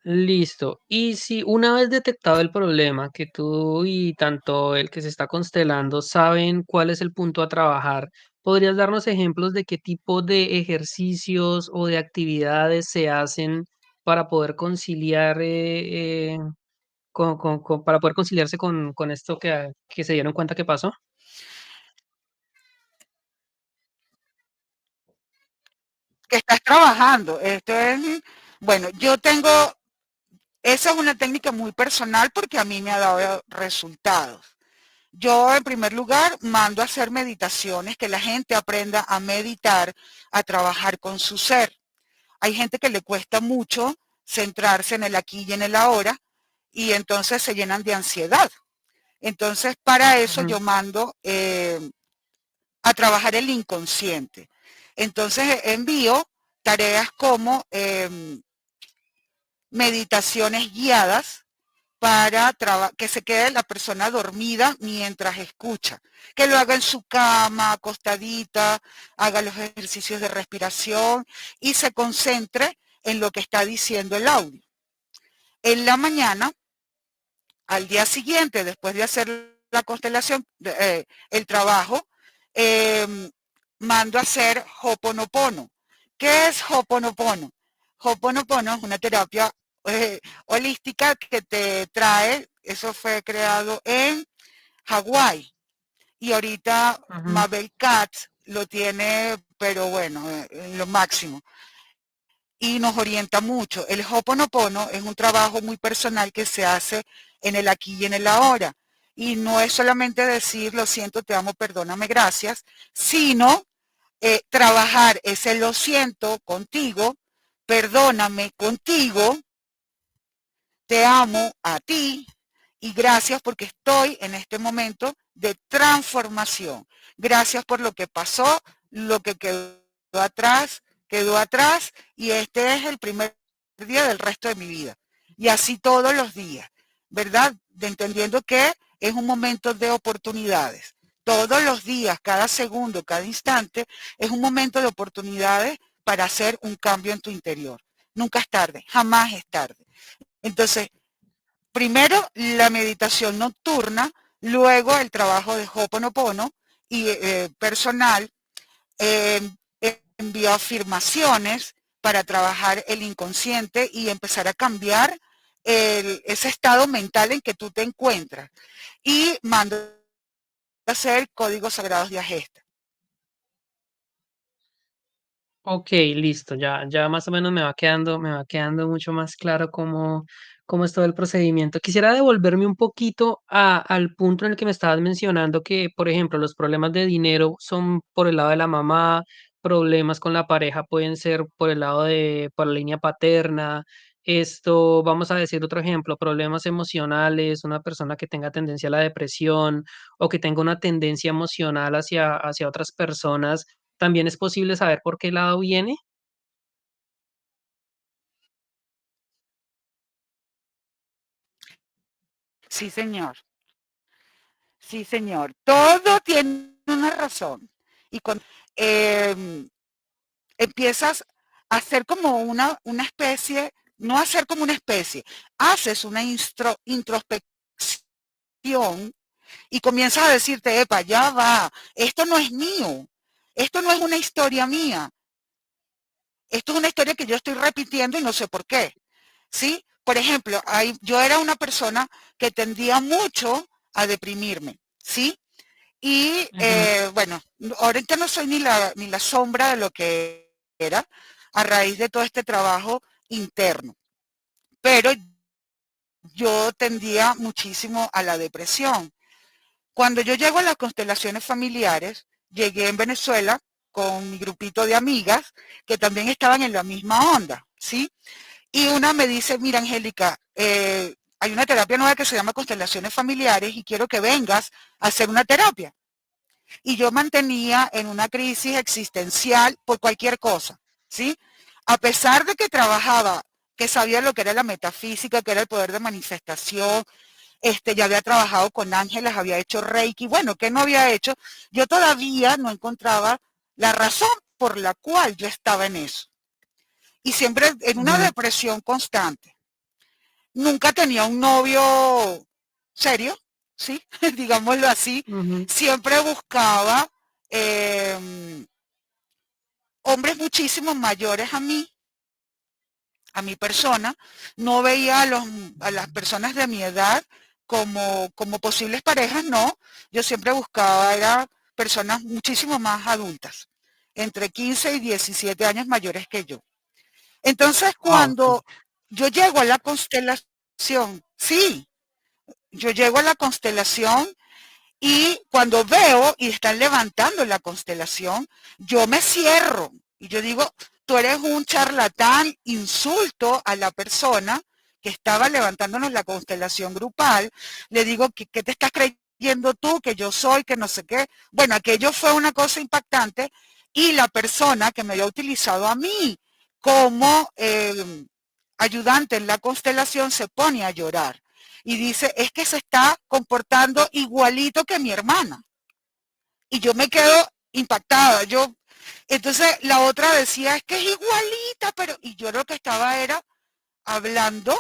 listo. Y si una vez detectado el problema, que tú y tanto el que se está constelando saben cuál es el punto a trabajar, ¿podrías darnos ejemplos de qué tipo de ejercicios o de actividades se hacen para poder conciliar para poder conciliarse con esto que se dieron cuenta que pasó? Que estás trabajando. Bueno, esa es una técnica muy personal porque a mí me ha dado resultados. Yo, en primer lugar, mando a hacer meditaciones, que la gente aprenda a meditar, a trabajar con su ser. Hay gente que le cuesta mucho centrarse en el aquí y en el ahora y entonces se llenan de ansiedad. Entonces, para eso Ujú, yo mando a trabajar el inconsciente. Entonces, envío tareas como meditaciones guiadas para que se quede la persona dormida mientras escucha. Que lo haga en su cama, acostadita, haga los ejercicios de respiración y se concentre en lo que está diciendo el audio. En la mañana, al día siguiente, después de hacer la constelación, el trabajo, eh, mando a hacer Hoponopono. ¿Qué es Hoponopono? Hoponopono es una terapia holística que te trae, eso fue creado en Hawái y ahorita ujú. Mabel Katz lo tiene, pero bueno, lo máximo y nos orienta mucho. El Hoponopono es un trabajo muy personal que se hace en el aquí y en el ahora. Y no es solamente decir lo siento, te amo, perdóname, gracias, sino trabajar ese lo siento contigo, perdóname contigo, te amo a ti y gracias porque estoy en este momento de transformación. Gracias por lo que pasó, lo que quedó atrás y este es el primer día del resto de mi vida. Y así todos los días, ¿verdad? Entendiendo que es un momento de oportunidades. Todos los días, cada segundo, cada instante, es un momento de oportunidades para hacer un cambio en tu interior. Nunca es tarde, jamás es tarde. Entonces, primero la meditación nocturna, luego el trabajo de Hoponopono y personal, eh, envío afirmaciones para trabajar el inconsciente y empezar a cambiar ese estado mental en que tú te encuentras. Y mando a hacer códigos sagrados de Agesta. Ok, listo, ya más o menos me va quedando mucho más claro cómo es todo el procedimiento. Quisiera devolverme un poquito al punto en el que me estabas mencionando que, por ejemplo, los problemas de dinero son por el lado de la mamá, problemas con la pareja pueden ser por la línea paterna. Esto, vamos a decir otro ejemplo, problemas emocionales, una persona que tenga tendencia a la depresión o que tenga una tendencia emocional hacia otras personas. ¿También es posible saber por qué lado viene? Sí, señor. Sí, señor. Todo tiene una razón. Y cuando em, empiezas a hacer como una especie, no hacer como una especie, haces una introspección y comienzas a decirte, epa, ya va, esto no es mío, esto no es una historia mía, esto es una historia que yo estoy repitiendo y no sé por qué. ¿Sí? Por ejemplo, yo era una persona que tendía mucho a deprimirme, ¿sí? Y Ujú. bueno, ahorita no soy ni la sombra de lo que era a raíz de todo este trabajo interno, pero yo tendía muchísimo a la depresión. Cuando yo llego a las constelaciones familiares, llegué en Venezuela con mi grupito de amigas que también estaban en la misma onda, ¿sí? Y una me dice, mira, Angélica, hay una terapia nueva que se llama constelaciones familiares y quiero que vengas a hacer una terapia. Y yo mantenía en una crisis existencial por cualquier cosa, ¿sí? A pesar de que trabajaba, que sabía lo que era la metafísica, que era el poder de manifestación, ya había trabajado con ángeles, había hecho Reiki, bueno, ¿qué no había hecho? Yo todavía no encontraba la razón por la cual yo estaba en eso. Y siempre en una Ujú. depresión constante. Nunca tenía un novio serio, ¿sí? Digámoslo así. Ujú. Siempre buscaba eh, hombres muchísimo mayores a mi persona. No veía a las personas de mi edad como posibles parejas, no. Yo siempre buscaba, era personas muchísimo más adultas, entre 15 y 17 años mayores que yo. Entonces, Guau, sí. cuando yo llego a la constelación, sí, yo llego a la constelación y cuando veo y están levantando la constelación, yo me cierro y yo digo, tú eres un charlatán, insulto a la persona que estaba levantándonos la constelación grupal, le digo, ¿qué te estás creyendo tú? Que yo soy, que no sé qué. Bueno, aquello fue una cosa impactante y la persona que me había utilizado a mí como ayudante en la constelación se pone a llorar y dice, es que se está comportando igualito que mi hermana. Y yo me quedo impactada. Entonces la otra decía, es que es igualita, pero, y yo lo que estaba era hablando,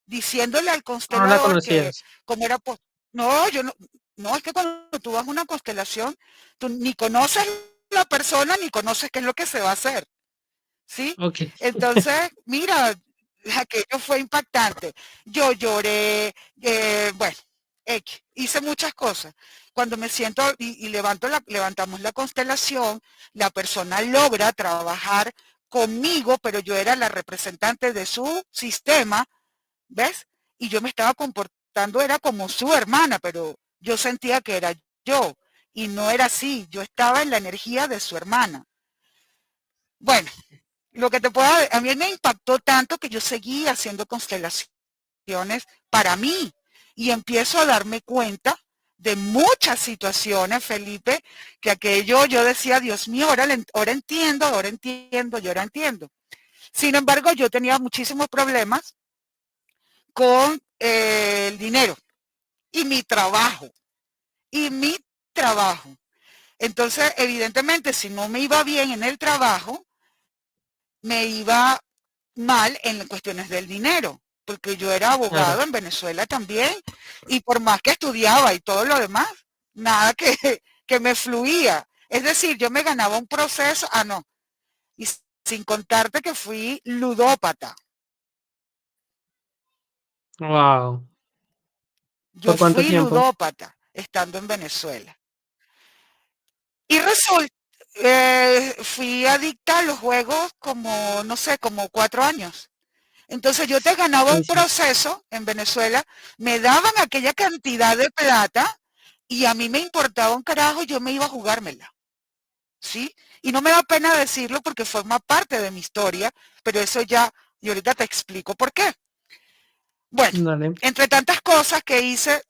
diciéndole al No la constelador que conocías. como era, pues, no, yo no, no, es que cuando tú vas a una constelación, tú ni conoces la persona, ni conoces qué es lo que se va a hacer. ¿Sí? Okey. Entonces, mira, aquello fue impactante. Yo lloré, bueno, hice muchas cosas. Cuando me siento y levantamos la constelación, la persona logra trabajar conmigo, pero yo era la representante de su sistema, ¿ves? Y yo me estaba comportando, era como su hermana, pero yo sentía que era yo. Y no era así, yo estaba en la energía de su hermana. Bueno, lo que te puedo, a mí me impactó tanto que yo seguí haciendo constelaciones para mí y empiezo a darme cuenta de muchas situaciones, Felipe, que aquello yo decía, Dios mío, ahora entiendo, ahora entiendo, yo ahora entiendo. Sin embargo, yo tenía muchísimos problemas con el dinero y mi trabajo, y mi trabajo. Entonces, evidentemente, si no me iba bien en el trabajo, me iba mal en cuestiones del dinero, porque yo era Claro. abogado en Venezuela también, y por más que estudiaba y todo lo demás, nada que me fluía. Es decir, yo me ganaba un proceso, no, y sin contarte que fui ludópata. Wow. Yo ¿Por cuánto fui tiempo? ludópata estando en Venezuela. Y resulta, Fui adicta a los juegos como, no sé, como 4 años. Entonces yo te ganaba Uy, un sí, proceso en Venezuela, me daban aquella cantidad de plata y a mí me importaba un carajo, yo me iba a jugármela, ¿sí? Y no me da pena decirlo porque forma parte de mi historia, pero eso ya, y ahorita te explico por qué. Bueno, dale. entre tantas cosas que hice,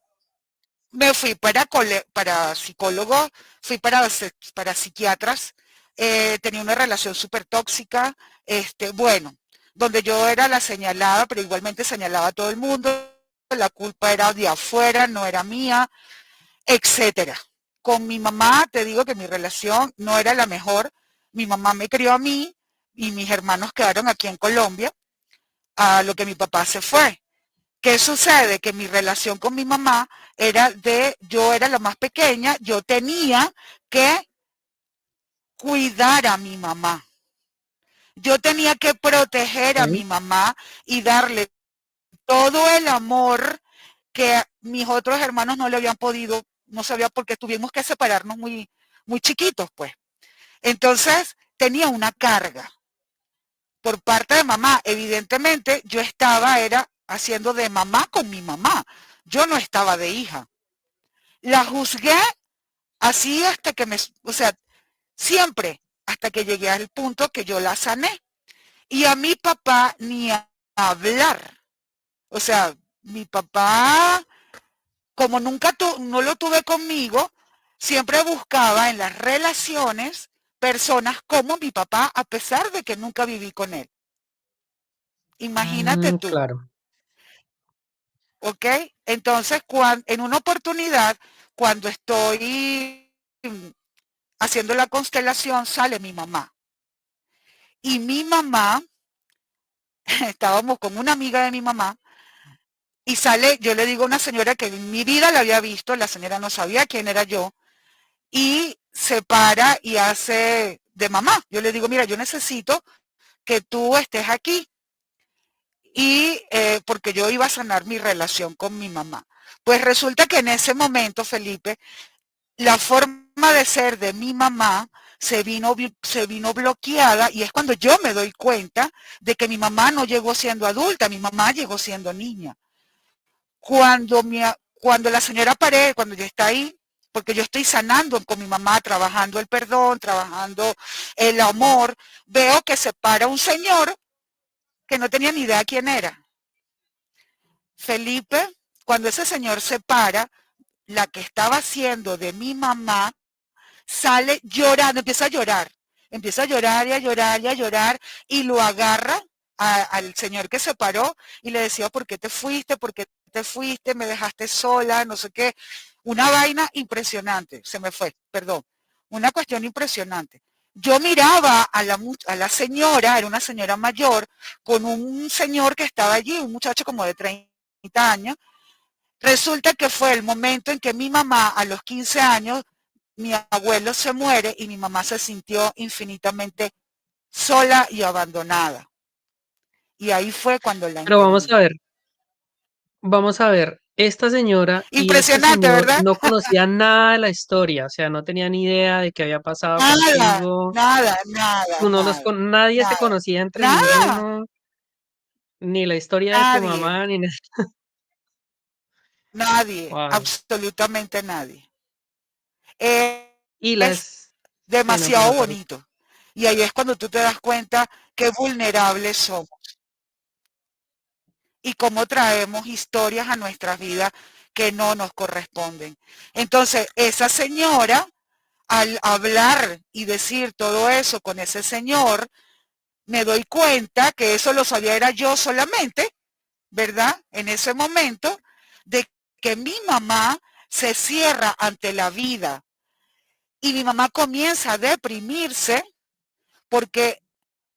me fui para psicólogos, fui para psiquiatras, tenía una relación súper tóxica, bueno, donde yo era la señalada, pero igualmente señalaba a todo el mundo, la culpa era de afuera, no era mía, etcétera. Con mi mamá, te digo que mi relación no era la mejor, mi mamá me crió a mí y mis hermanos quedaron aquí en Colombia, a lo que mi papá se fue. ¿Qué sucede? Que mi relación con mi mamá yo era la más pequeña, yo tenía que cuidar a mi mamá. Yo tenía que proteger a Ok. mi mamá y darle todo el amor que mis otros hermanos no le habían podido, no sabía por qué tuvimos que separarnos muy, muy chiquitos, pues. Entonces, tenía una carga por parte de mamá. Evidentemente, yo era haciendo de mamá con mi mamá. Yo no estaba de hija. La juzgué así hasta que o sea, siempre hasta que llegué al punto que yo la sané. Y a mi papá ni a hablar. O sea, mi papá, como no lo tuve conmigo, siempre buscaba en las relaciones personas como mi papá, a pesar de que nunca viví con él. Imagínate Mm, tú, claro. ¿ok? Entonces, en una oportunidad, cuando estoy haciendo la constelación, sale mi mamá. Y mi mamá, estábamos con una amiga de mi mamá, y sale, yo le digo a una señora que en mi vida la había visto, la señora no sabía quién era yo, y se para y hace de mamá. Yo le digo, mira, yo necesito que tú estés aquí, y porque yo iba a sanar mi relación con mi mamá. Pues resulta que en ese momento, Felipe, la forma de ser de mi mamá se vino bloqueada y es cuando yo me doy cuenta de que mi mamá no llegó siendo adulta, mi mamá llegó siendo niña. Cuando, cuando la señora Pared, cuando ya está ahí, porque yo estoy sanando con mi mamá, trabajando el perdón, trabajando el amor, veo que se para un señor que no tenía ni idea quién era. Felipe, cuando ese señor se para, la que estaba haciendo de mi mamá sale llorando, empieza a llorar y a llorar y a llorar y lo agarra al señor que se paró y le decía, ¿por qué te fuiste? ¿Por qué te fuiste? Me dejaste sola, no sé qué. Una vaina impresionante, se me fue, perdón, una cuestión impresionante. Yo miraba a la señora, era una señora mayor, con un señor que estaba allí, un muchacho como de 30 años. Resulta que fue el momento en que mi mamá, a los 15 años, mi abuelo se muere y mi mamá se sintió infinitamente sola y abandonada. Y ahí fue cuando la Pero entendí. vamos a ver, esta señora y este Impresionante, señor ¿verdad? no conocían nada de la historia, o sea, no tenían ni idea de qué había pasado Nada, contigo. nada, nada, Tú no nada, nadie se nada, conocía entre nada, ninguno, ni la historia de tu nadie, mamá, ni nada. nadie, Wow. absolutamente nadie. Y Es las, sí, no, demasiado perdón. bonito. Y ahí es cuando tú te das cuenta qué vulnerables somos y cómo traemos historias a nuestras vidas que no nos corresponden. Entonces, esa señora, al hablar y decir todo eso con ese señor, me doy cuenta que eso lo sabía era yo solamente, ¿verdad? En ese momento, de que mi mamá se cierra ante la vida y mi mamá comienza a deprimirse porque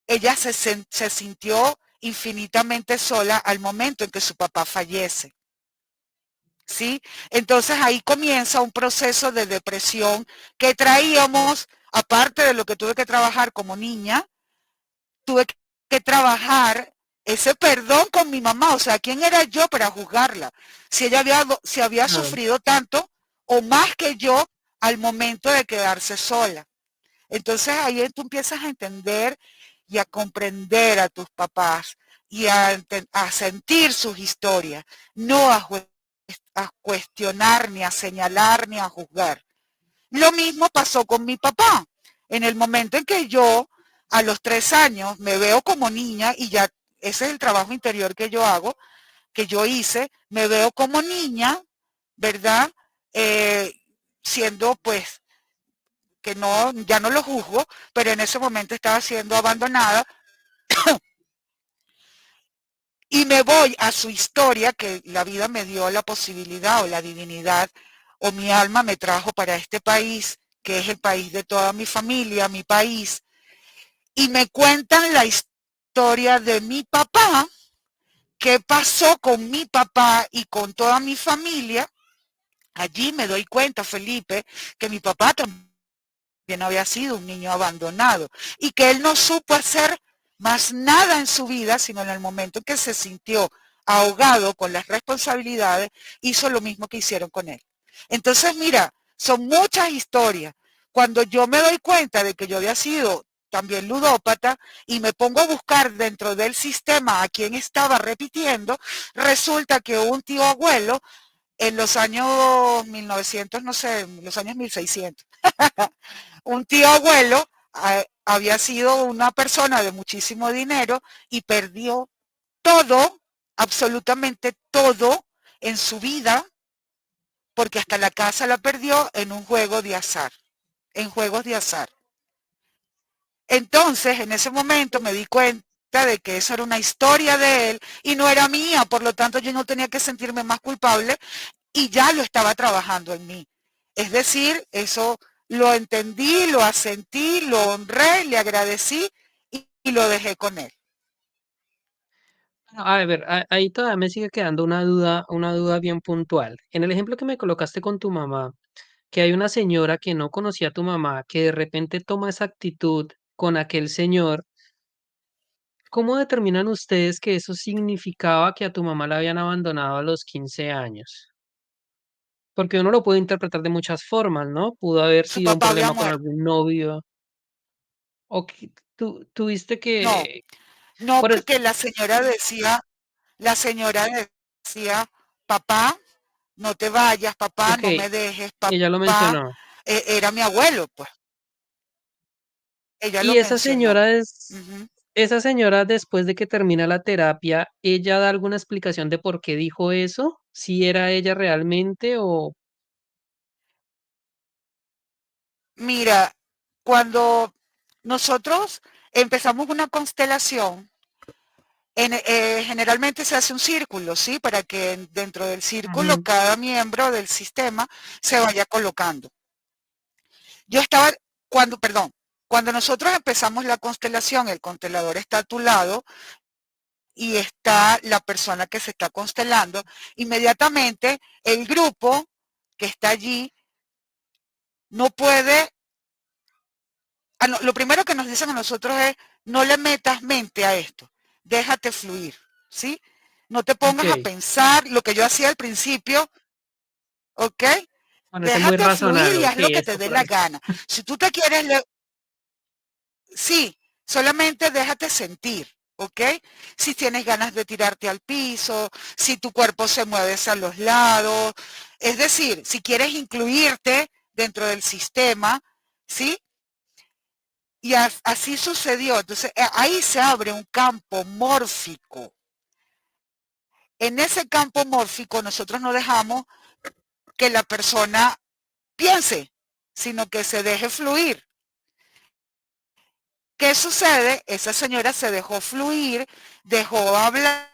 ella se sintió infinitamente sola al momento en que su papá fallece. ¿Sí? Entonces ahí comienza un proceso de depresión que traíamos, aparte de lo que tuve que trabajar como niña, tuve que trabajar ese perdón con mi mamá. O sea, ¿quién era yo para juzgarla? Si había Claro. sufrido tanto o más que yo al momento de quedarse sola. Entonces ahí tú empiezas a entender y a comprender a tus papás y a sentir sus historias, no a cuestionar, ni a señalar, ni a juzgar. Lo mismo pasó con mi papá. En el momento en que yo, a los 3 años, me veo como niña y ya ese es el trabajo interior que yo hago, que yo hice, me veo como niña, ¿verdad? Eh, siendo pues que no, ya no lo juzgo, pero en ese momento estaba siendo abandonada y me voy a su historia, que la vida me dio la posibilidad o la divinidad o mi alma me trajo para este país, que es el país de toda mi familia, mi país, y me cuentan la historia de mi papá, qué pasó con mi papá y con toda mi familia. Allí me doy cuenta, Felipe, que mi papá también había sido un niño abandonado y que él no supo hacer más nada en su vida, sino en el momento en que se sintió ahogado con las responsabilidades, hizo lo mismo que hicieron con él. Entonces, mira, son muchas historias. Cuando yo me doy cuenta de que yo había sido también ludópata y me pongo a buscar dentro del sistema a quién estaba repitiendo, resulta que un tío abuelo en los años 1900, no sé, los años 1600, un tío abuelo había sido una persona de muchísimo dinero y perdió todo, absolutamente todo en su vida, porque hasta la casa la perdió en un juego de azar, en juegos de azar. Entonces, en ese momento me di cuenta de que eso era una historia de él y no era mía, por lo tanto yo no tenía que sentirme más culpable y ya lo estaba trabajando en mí. Es decir, eso lo entendí, lo asentí, lo honré, le agradecí y lo dejé con él. A ver, ahí todavía me sigue quedando una duda bien puntual. En el ejemplo que me colocaste con tu mamá, que hay una señora que no conocía a tu mamá, que de repente toma esa actitud con aquel señor, ¿cómo determinan ustedes que eso significaba que a tu mamá la habían abandonado a los 15 años? Porque uno lo puede interpretar de muchas formas, ¿no? Pudo haber Su sido un papá había problema con muerto. algún novio, o que tú tuviste No, que, no por es- porque la señora decía, papá, no te vayas, papá, ok, no me dejes, ella lo papá, mencionó. era mi abuelo, pues, ella lo Y mencionó. Ujú. esa señora después de que termina la terapia, ¿ella da alguna explicación de por qué dijo eso? ¿Si era ella realmente o Mira, cuando nosotros empezamos una constelación, generalmente se hace un círculo, ¿sí? Para que dentro del círculo ujú, cada miembro del sistema se vaya colocando. Yo estaba, cuando nosotros empezamos la constelación, el constelador está a tu lado y está la persona que se está constelando, inmediatamente el grupo que está allí no puede, no, lo primero que nos dicen a nosotros es, no le metas mente a esto, déjate fluir, ¿sí? No te pongas a ok, pensar lo que yo hacía al principio, ¿ok? ponete muy Déjate fluir y razonado, haz lo sí, que te eso dé por la ahí. gana. Si tú te quieres, sí, solamente déjate sentir, ¿ok? Si tienes ganas de tirarte al piso, si tu cuerpo se mueve hacia los lados, es decir, si quieres incluirte dentro del sistema, ¿sí? Y así sucedió. Entonces, ahí se abre un campo mórfico. En ese campo mórfico nosotros no dejamos que la persona piense, sino que se deje fluir. ¿Qué sucede? Esa señora se dejó fluir, dejó hablar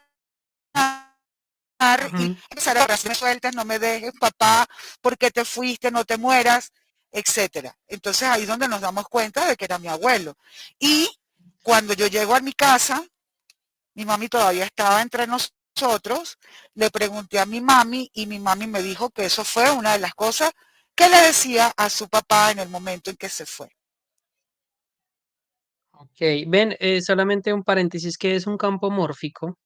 y Ujú, empezar a oraciones sueltas, no me dejes, papá, ¿por qué te fuiste? No te mueras, etcétera. Entonces ahí es donde nos damos cuenta de que era mi abuelo. Y cuando yo llego a mi casa, mi mami todavía estaba entre nosotros, le pregunté a mi mami y mi mami me dijo que eso fue una de las cosas que le decía a su papá en el momento en que se fue. ok, ven, solamente un paréntesis, que es un campo mórfico?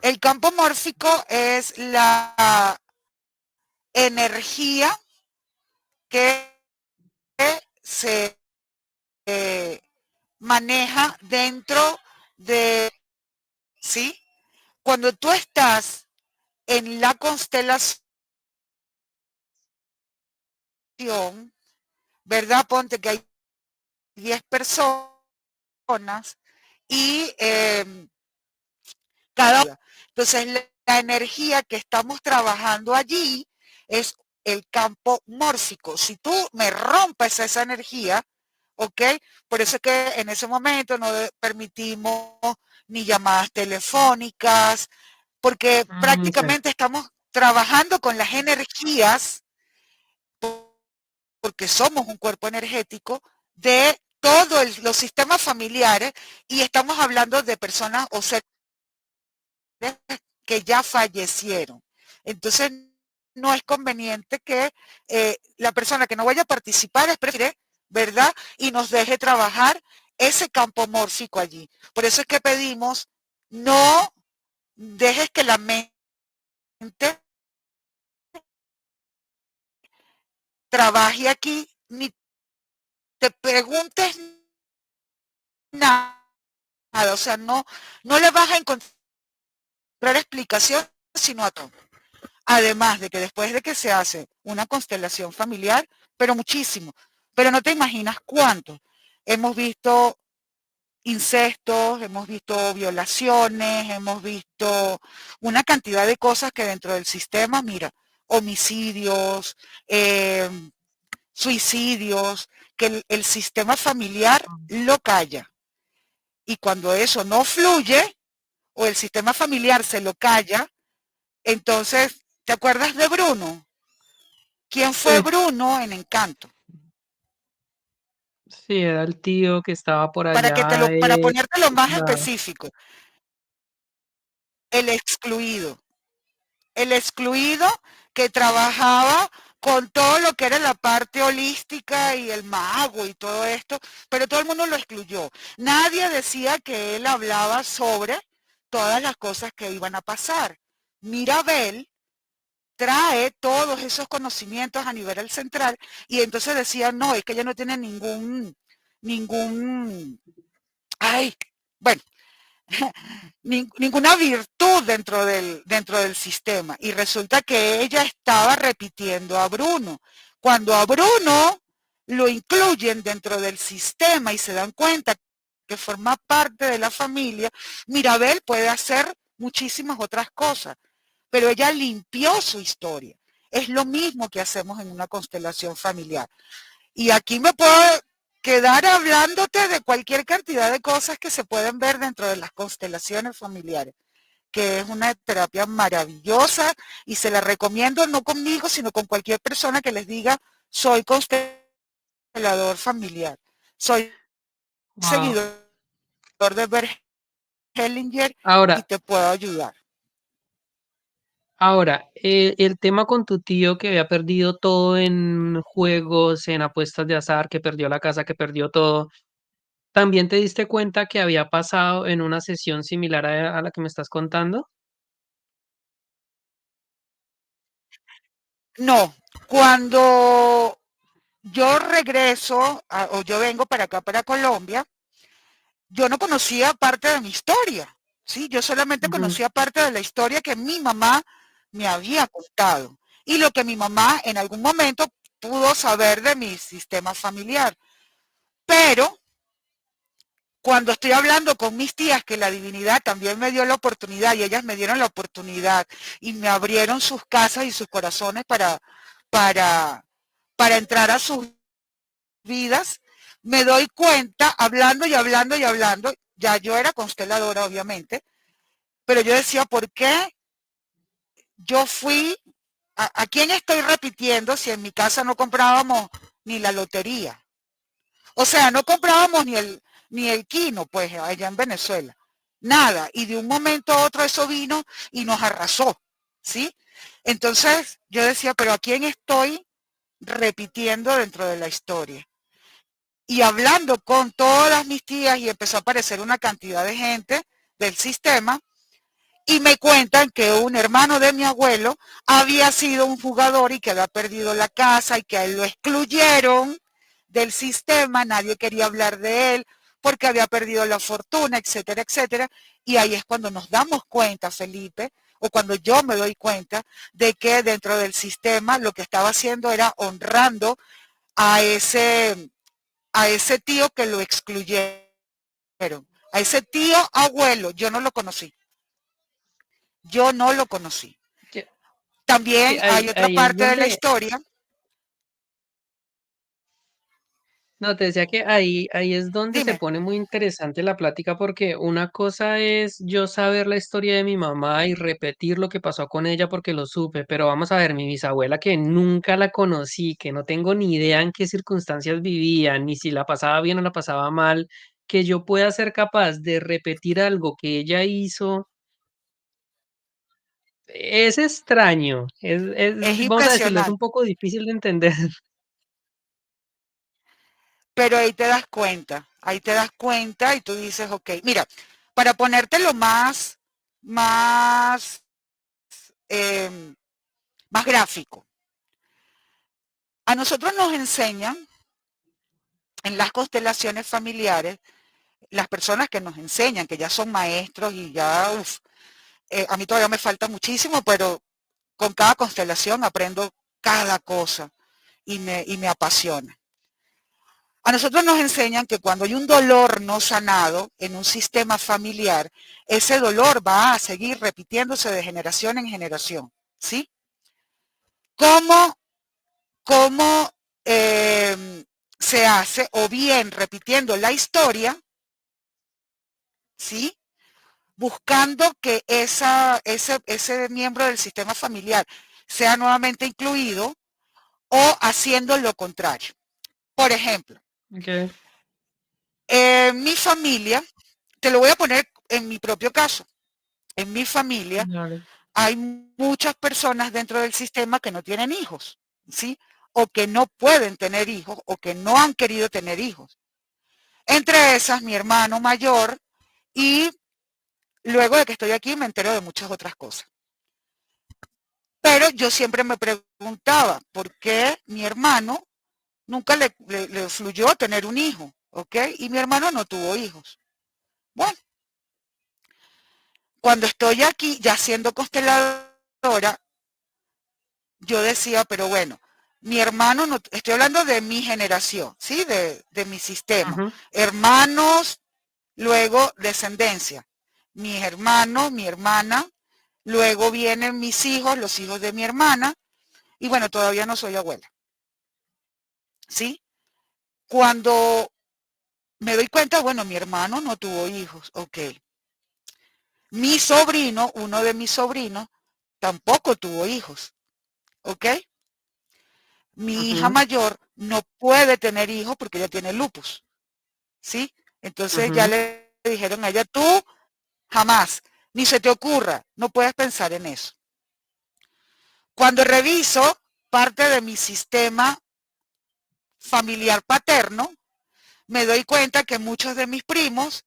El campo mórfico es la energía que se maneja dentro de, ¿sí? Cuando tú estás en la constelación, ¿verdad? Ponte que hay 10 personas y cada. Entonces, la energía que estamos trabajando allí es el campo mórfico. Si tú me rompes esa energía, ¿ok? Por eso es que en ese momento no permitimos ni llamadas telefónicas, porque Ya. prácticamente estamos trabajando con las energías, porque somos un cuerpo energético de todos los sistemas familiares y estamos hablando de personas o seres que ya fallecieron. Entonces, no es conveniente que la persona que no vaya a participar prefiere, ¿verdad? Y nos deje trabajar ese campo mórfico allí. Por eso es que pedimos, no dejes que la mente trabaje aquí, ni te preguntes nada. O sea, no le vas a encontrar explicación, sino a todo. Además de que después de que se hace una constelación familiar, pero muchísimo, pero no te imaginas cuánto. Hemos visto incestos, hemos visto violaciones, hemos visto una cantidad de cosas que dentro del sistema, mira, homicidios, eh, suicidios, que el sistema familiar lo calla. Y cuando eso no fluye, o el sistema familiar se lo calla, entonces, ¿te acuerdas de Bruno? ¿Quién fue Sí, Bruno en Encanto? sí, era el tío que estaba por Para que allá. para ponértelo más Nada. específico, el excluido. El excluido que trabajaba con todo lo que era la parte holística y el mago y todo esto, pero todo el mundo lo excluyó. Nadie decía que él hablaba sobre todas las cosas que iban a pasar. Mirabel trae todos esos conocimientos a nivel central y entonces decía, no, es que ella no tiene ningún, ay, bueno, ninguna virtud dentro del sistema. Y resulta que ella estaba repitiendo a Bruno. Cuando a Bruno lo incluyen dentro del sistema y se dan cuenta que forma parte de la familia, Mirabel puede hacer muchísimas otras cosas, pero ella limpió su historia. Es lo mismo que hacemos en una constelación familiar. Y aquí me puedo quedar hablándote de cualquier cantidad de cosas que se pueden ver dentro de las constelaciones familiares, que es una terapia maravillosa y se la recomiendo no conmigo, sino con cualquier persona que les diga, soy constelador familiar, soy Wow. seguidor de Bert Hellinger y Ahora, te puedo ayudar. el tema con tu tío que había perdido todo en juegos, en apuestas de azar, que perdió la casa, que perdió todo, ¿también te diste cuenta que había pasado en una sesión similar a la que me estás contando? No, cuando yo regreso o yo vengo para acá, para Colombia, yo no conocía parte de mi historia, ¿sí? Yo solamente Ujú. conocía parte de la historia que mi mamá me había contado y lo que mi mamá en algún momento pudo saber de mi sistema familiar. Pero cuando estoy hablando con mis tías, que la divinidad también me dio la oportunidad y ellas me dieron la oportunidad y me abrieron sus casas y sus corazones para, para entrar a sus vidas, me doy cuenta, hablando y hablando y hablando, ya yo era consteladora, obviamente, pero yo decía, ¿por qué yo fui, a quién estoy repitiendo si en mi casa no comprábamos ni la lotería? O sea, no comprábamos ni el quino, pues, allá en Venezuela. Nada. Y de un momento a otro eso vino y nos arrasó, ¿sí? Entonces yo decía, pero ¿a quién estoy repitiendo dentro de la historia? Y hablando con todas mis tías y empezó a aparecer una cantidad de gente del sistema y me cuentan que un hermano de mi abuelo había sido un jugador y que había perdido la casa y que a él lo excluyeron del sistema, nadie quería hablar de él porque había perdido la fortuna, etcétera, etcétera. Y ahí es cuando nos damos cuenta, Felipe, o cuando yo me doy cuenta de que dentro del sistema lo que estaba haciendo era honrando a ese tío que lo excluyeron, a ese tío abuelo, yo no lo conocí. Yo no lo conocí. Que, También que hay otra ahí es parte de la donde, historia. no, te decía que ahí es donde se Dime, pone muy interesante la plática porque una cosa es yo saber la historia de mi mamá y repetir lo que pasó con ella porque lo supe, pero vamos a ver, mi bisabuela que nunca la conocí, que no tengo ni idea en qué circunstancias vivía, ni si la pasaba bien o la pasaba mal, que yo pueda ser capaz de repetir algo que ella hizo, es extraño, es vamos a decirlo, es un impresionante, poco difícil de entender. pero ahí te das cuenta y tú dices, ok, mira, para ponértelo más, eh, más gráfico, a nosotros nos enseñan en las constelaciones familiares, las personas que nos enseñan, que ya son maestros y ya, a mí todavía me falta muchísimo, pero con cada constelación aprendo cada cosa y me apasiona. A nosotros nos enseñan que cuando hay un dolor no sanado en un sistema familiar, ese dolor va a seguir repitiéndose de generación en generación, ¿sí? ¿Cómo, cómo se hace? O bien repitiendo la historia, ¿sí? Buscando que ese miembro del sistema familiar sea nuevamente incluido o haciendo lo contrario. Por ejemplo, Okay, mi familia, te lo voy a poner en mi propio caso, en mi familia vale. hay muchas personas dentro del sistema que no tienen hijos, ¿sí? O que no pueden tener hijos o que no han querido tener hijos. Entre esas, mi hermano mayor y luego de que estoy aquí me entero de muchas otras cosas. Pero yo siempre me preguntaba por qué mi hermano nunca le fluyó tener un hijo, ¿ok? Y mi hermano no tuvo hijos. Bueno, cuando estoy aquí ya siendo consteladora, yo decía, pero bueno, mi hermano, no, estoy hablando de mi generación, ¿sí? De mi sistema. Ujú, Hermanos, luego descendencia. Mis hermanos, mi hermana, luego vienen mis hijos, los hijos de mi hermana, y bueno, todavía no soy abuela, ¿sí? Cuando me doy cuenta, bueno, mi hermano no tuvo hijos, ok. Mi sobrino, uno de mis sobrinos, tampoco tuvo hijos, ¿ok? Mi hija ujú, mayor no puede tener hijos porque ella tiene lupus, ¿sí? Entonces ya ujú, le dijeron a ella, tú jamás, ni se te ocurra, no puedes pensar en eso. Cuando reviso parte de mi sistema familiar paterno, me doy cuenta que muchos de mis primos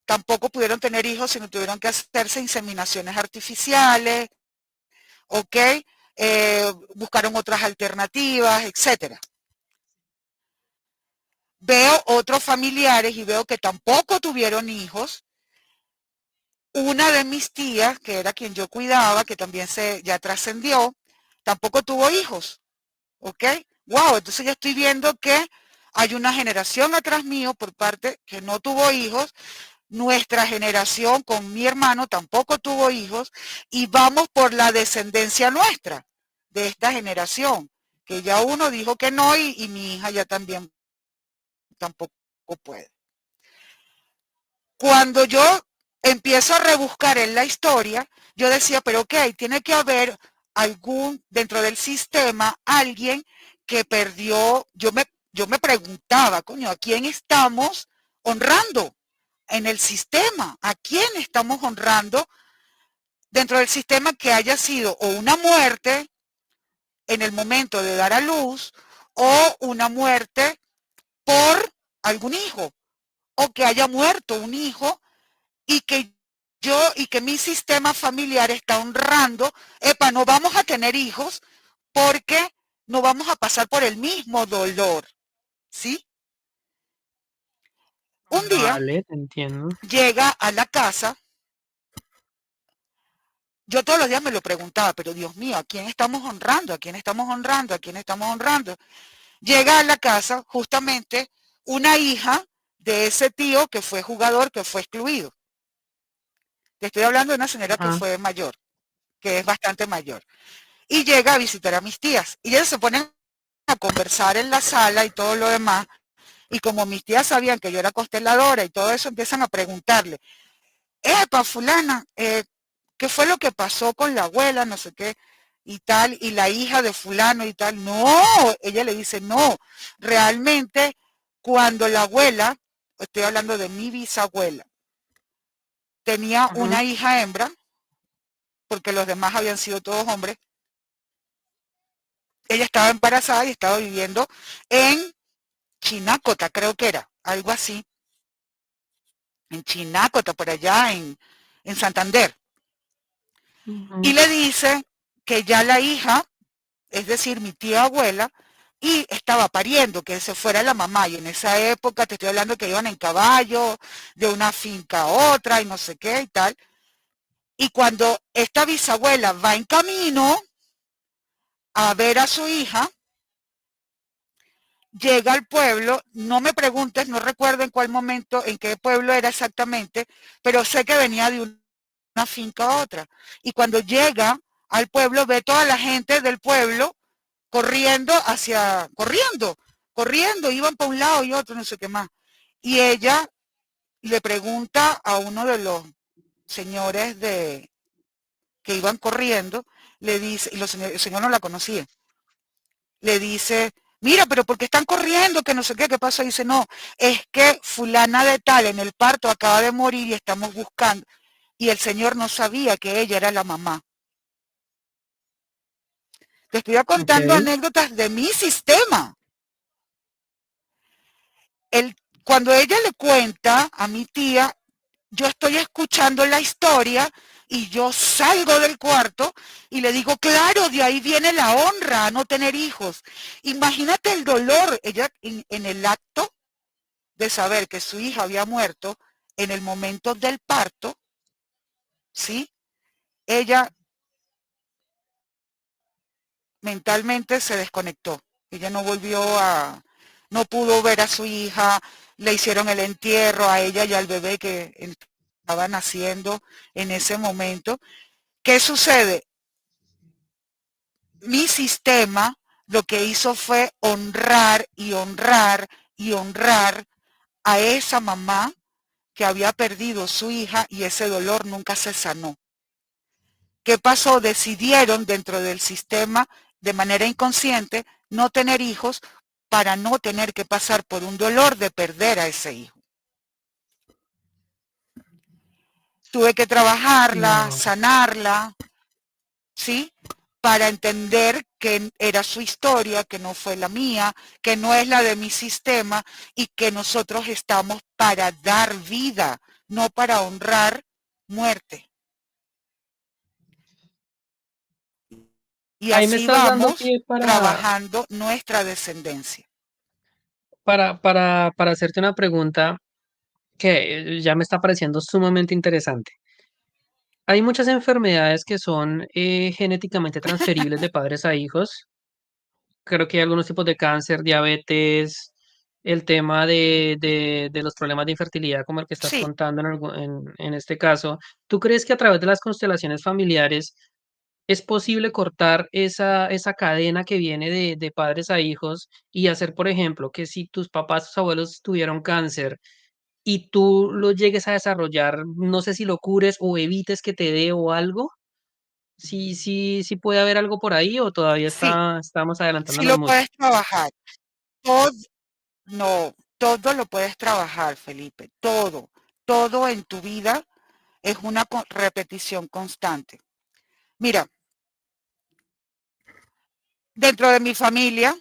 tampoco pudieron tener hijos, sino tuvieron que hacerse inseminaciones artificiales, ¿ok? Buscaron otras alternativas, etcétera. Veo otros familiares y veo que tampoco tuvieron hijos. Una de mis tías, que era quien yo cuidaba, que también ya trascendió, tampoco tuvo hijos, ¿ok? Wow, entonces ya estoy viendo que hay una generación atrás mío por parte que no tuvo hijos, nuestra generación con mi hermano tampoco tuvo hijos y vamos por la descendencia nuestra de esta generación, que ya uno dijo que no y mi hija ya también tampoco puede. Cuando yo empiezo a rebuscar en la historia, yo decía, pero ok, tiene que haber dentro del sistema, alguien que perdió, yo me preguntaba, coño, ¿a quién estamos honrando en el sistema? ¿A quién estamos honrando dentro del sistema que haya sido o una muerte en el momento de dar a luz o una muerte por algún hijo o que haya muerto un hijo y que yo y que mi sistema familiar está honrando, epa, no vamos a tener hijos porque no vamos a pasar por el mismo dolor, ¿sí? Un día Vale, te entiendo. llega a la casa, yo todos los días me lo preguntaba, pero Dios mío, ¿a quién estamos honrando? ¿A quién estamos honrando? ¿A quién estamos honrando? Llega a la casa justamente una hija de ese tío que fue jugador, que fue excluido. Te estoy hablando de una señora que Ajá, fue mayor, que es bastante mayor. Y llega a visitar a mis tías. Y ellas se ponen a conversar en la sala y todo lo demás. Y como mis tías sabían que yo era consteladora y todo eso, empiezan a preguntarle, epa, fulana, ¿qué fue lo que pasó con la abuela? No sé qué, y tal, y la hija de fulano y tal. No, ella le dice, no, realmente cuando la abuela, estoy hablando de mi bisabuela, tenía ujú, una hija hembra, porque los demás habían sido todos hombres, ella estaba embarazada y estaba viviendo en Chinácota, creo que era, algo así, en Chinácota, por allá en Santander. Y ujú, le dice que ya la hija, es decir, mi tía abuela, y estaba pariendo, que se fuera la mamá. Y en esa época te estoy hablando que iban en caballo, de una finca a otra y no sé qué y tal. Y cuando esta bisabuela va en camino a ver a su hija, llega al pueblo, no me preguntes, no recuerdo en cuál momento, en qué pueblo era exactamente, pero sé que venía de una finca a otra. Y cuando llega al pueblo, ve toda la gente del pueblo corriendo, iban para un lado y otro, no sé qué más. Y ella le pregunta a uno de los señores que iban corriendo, le dice, y el señor no la conocía, le dice, mira, pero ¿por qué están corriendo? Que no sé qué pasa. Dice, no, es que fulana de tal en el parto acaba de morir y estamos buscando. Y el señor no sabía que ella era la mamá. Te estoy contando ok. anécdotas de mi sistema. El, cuando ella le cuenta a mi tía, yo estoy escuchando la historia y yo salgo del cuarto y le digo, claro, de ahí viene la honra, no tener hijos. Imagínate el dolor, ella en el acto de saber que su hija había muerto en el momento del parto, ¿sí? Ella mentalmente se desconectó. Ella no volvió a, no pudo ver a su hija, le hicieron el entierro a ella y al bebé que estaba naciendo en ese momento. ¿Qué sucede? Mi sistema lo que hizo fue honrar y honrar y honrar a esa mamá que había perdido su hija y ese dolor nunca se sanó. ¿Qué pasó? Decidieron dentro del sistema de manera inconsciente no tener hijos para no tener que pasar por un dolor de perder a ese hijo. Tuve que trabajarla, No. sanarla, ¿sí? Para entender que era su historia, que no fue la mía, que no es la de mi sistema y que nosotros estamos para dar vida, no para honrar muerte. Y Ahí me así estás dando vamos pie trabajando nuestra descendencia. para hacerte una pregunta que ya me está pareciendo sumamente interesante. Hay muchas enfermedades que son genéticamente transferibles de padres a hijos. Creo que hay algunos tipos de cáncer, diabetes, el tema de los problemas de infertilidad, como el que estás Sí, contando en este caso. ¿Tú crees que a través de las constelaciones familiares es posible cortar esa cadena que viene de padres a hijos y hacer, por ejemplo, que si tus papás, tus abuelos tuvieron cáncer y tú lo llegues a desarrollar, no sé si lo cures o evites que te dé o algo? Sí puede haber algo por ahí o todavía sí, estamos sí adelantándonos lo mucho. puedes trabajar. Todo, no, todo lo puedes trabajar, Felipe. Todo, todo en tu vida es una repetición constante. Mira, dentro de mi familia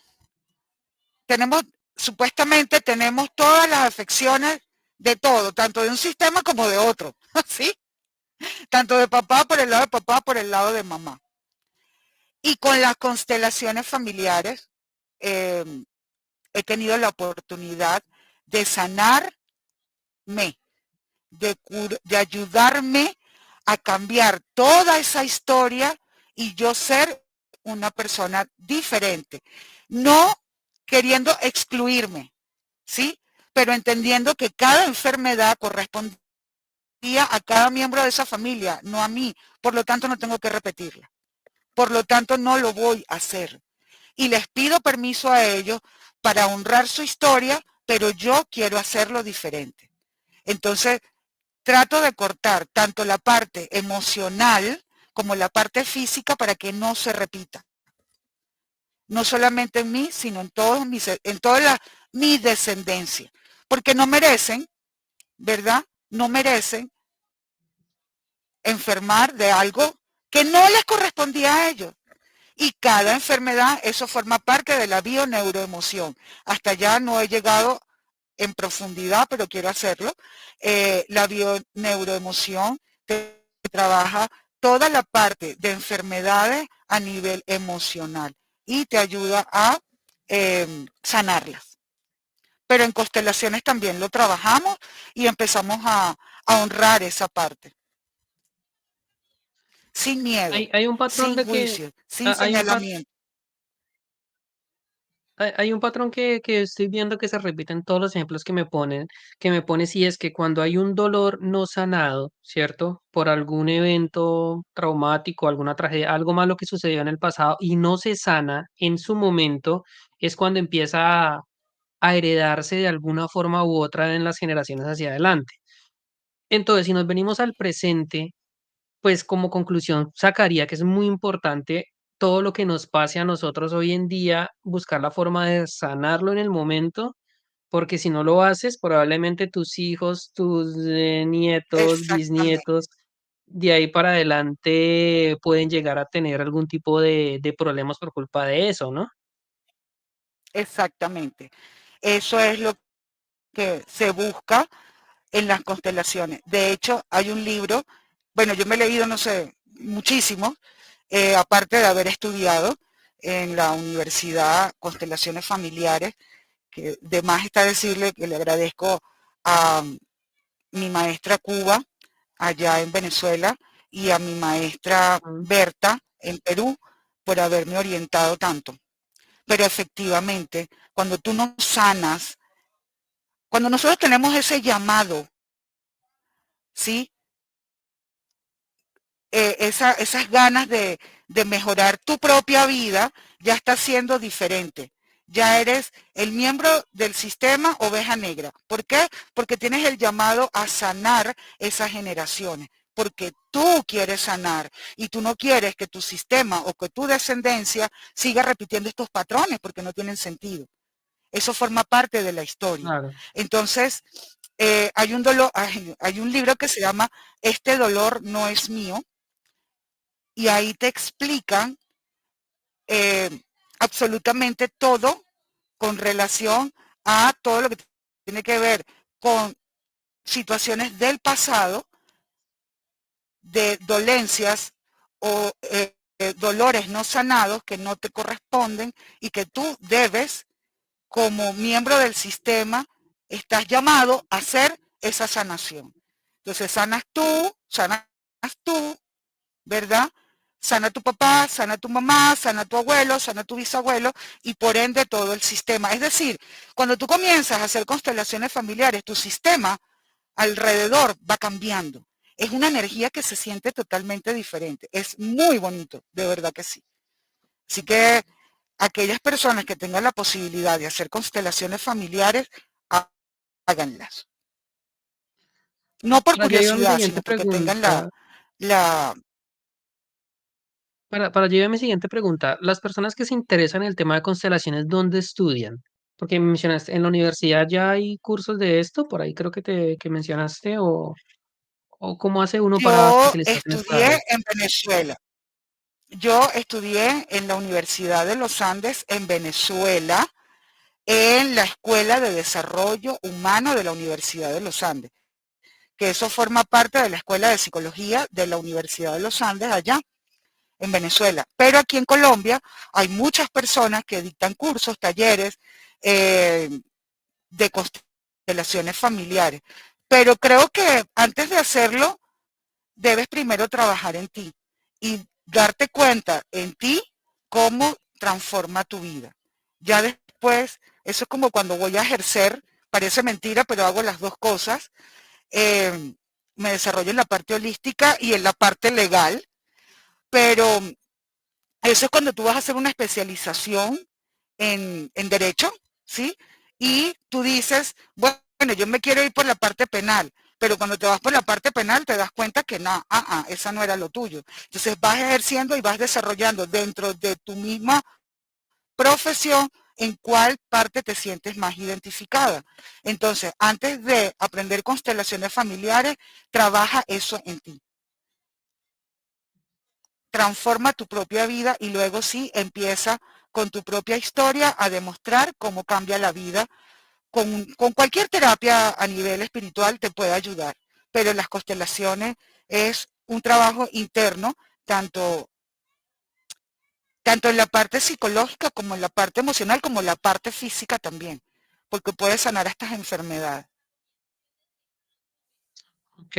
tenemos, supuestamente tenemos todas las afecciones de todo, tanto de un sistema como de otro, ¿sí? tanto de papá por el lado de papá, por el lado de mamá. Y con las constelaciones familiares eh, he tenido la oportunidad de sanarme, de ayudarme a cambiar toda esa historia y yo ser una persona diferente. No queriendo excluirme, ¿sí? Pero entendiendo que cada enfermedad correspondía a cada miembro de esa familia, no a mí. Por lo tanto, no tengo que repetirla. Por lo tanto, no lo voy a hacer. Y les pido permiso a ellos para honrar su historia, pero yo quiero hacerlo diferente. Entonces, trato de cortar tanto la parte emocional como la parte física para que no se repita. No solamente en mí, sino en toda mi descendencia. Porque no merecen, ¿verdad? No merecen enfermar de algo que no les correspondía a ellos. Y cada enfermedad, eso forma parte de la bioneuroemoción. Hasta allá no he llegado en profundidad, pero quiero hacerlo. La bioneuroemoción trabaja toda la parte de enfermedades a nivel emocional y te ayuda a sanarlas. Pero en constelaciones también lo trabajamos y empezamos a honrar esa parte. Sin miedo, Hay un patrón sin de que, juicio, sin ha- hay un pat- señalamiento. hay un patrón que estoy viendo que se repite en todos los ejemplos que me pones, y es que cuando hay un dolor no sanado, ¿cierto? Por algún evento traumático, alguna tragedia, algo malo que sucedió en el pasado y no se sana en su momento, es cuando empieza a heredarse de alguna forma u otra en las generaciones hacia adelante. Entonces, si nos venimos al presente, pues como conclusión sacaría que es muy importante todo lo que nos pase a nosotros hoy en día, buscar la forma de sanarlo en el momento, porque si no lo haces, probablemente tus hijos, tus nietos, Exactamente, bisnietos, de ahí para adelante pueden llegar a tener algún tipo de problemas por culpa de eso, ¿no? exactamente. Eso es lo que se busca en las constelaciones. De hecho, hay un libro, bueno, yo me he leído, no sé, muchísimo, aparte de haber estudiado en la universidad Constelaciones Familiares, que de más está decirle que le agradezco a mi maestra Cuba allá en Venezuela y a mi maestra Mm, Berta en Perú por haberme orientado tanto. Pero efectivamente, cuando tú no sanas, cuando nosotros tenemos ese llamado, ¿sí? Esas ganas de mejorar tu propia vida, ya está siendo diferente. Ya eres el miembro del sistema oveja negra. ¿Por qué? Porque tienes el llamado a sanar esas generaciones. Porque tú quieres sanar y tú no quieres que tu sistema o que tu descendencia siga repitiendo estos patrones porque no tienen sentido. Eso forma parte de la historia. claro. Entonces, hay un libro que se llama Este dolor no es mío, y ahí te explican eh, absolutamente todo con relación a todo lo que tiene que ver con situaciones del pasado, de dolencias o dolores no sanados que no te corresponden y que tú debes, como miembro del sistema, estás llamado a hacer esa sanación. Entonces sanas tú, ¿verdad? Sana tu papá, sana tu mamá, sana tu abuelo, sana tu bisabuelo y por ende todo el sistema. Es decir, cuando tú comienzas a hacer constelaciones familiares, tu sistema alrededor va cambiando. Es una energía que se siente totalmente diferente. Es muy bonito, de verdad que sí. Así que aquellas personas que tengan la posibilidad de hacer constelaciones familiares, háganlas. No por Para yo ir a mi curiosidad, siguiente sino porque tengan pregunta, la para yo ir a mi siguiente pregunta, las personas que se interesan en el tema de constelaciones, ¿dónde estudian? Porque me mencionaste, ¿en la universidad ya hay cursos de esto? Por ahí creo que que mencionaste, o ¿cómo hace uno para Yo especializarse en esta estudié área? en Venezuela. Yo estudié en la Universidad de los Andes en Venezuela, en la Escuela de Desarrollo Humano de la Universidad de los Andes, que eso forma parte de la Escuela de Psicología de la Universidad de los Andes allá en Venezuela. Pero aquí en Colombia hay muchas personas que dictan cursos, talleres eh, de constelaciones familiares. Pero creo que antes de hacerlo, debes primero trabajar en ti y darte cuenta en ti cómo transforma tu vida. Ya después, eso es como cuando voy a ejercer, parece mentira, pero hago las dos cosas. Me desarrollo en la parte holística y en la parte legal, pero eso es cuando tú vas a hacer una especialización en derecho, ¿sí? Y tú dices, bueno, yo me quiero ir por la parte penal, pero cuando te vas por la parte penal te das cuenta que no, esa no era lo tuyo. Entonces vas ejerciendo y vas desarrollando dentro de tu misma profesión en cuál parte te sientes más identificada. Entonces, antes de aprender constelaciones familiares, trabaja eso en ti. Transforma tu propia vida y luego sí empieza con tu propia historia a demostrar cómo cambia la vida. Con cualquier terapia a nivel espiritual te puede ayudar, pero las constelaciones es un trabajo interno, tanto, tanto en la parte psicológica como en la parte emocional, como en la parte física también, porque puede sanar estas enfermedades. Ok.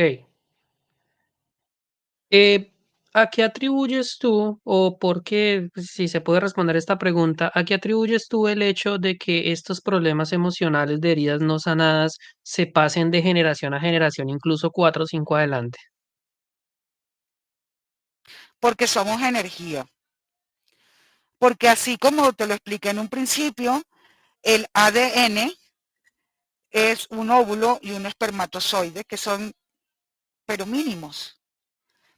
Eh, ¿A qué atribuyes tú, o por qué, pues, si se puede responder esta pregunta, a qué atribuyes tú el hecho de que estos problemas emocionales de heridas no sanadas se pasen de generación a generación, incluso 4 o 5 adelante? Porque somos energía. Porque así como te lo expliqué en un principio, el ADN es un óvulo y un espermatozoide que son, pero mínimos,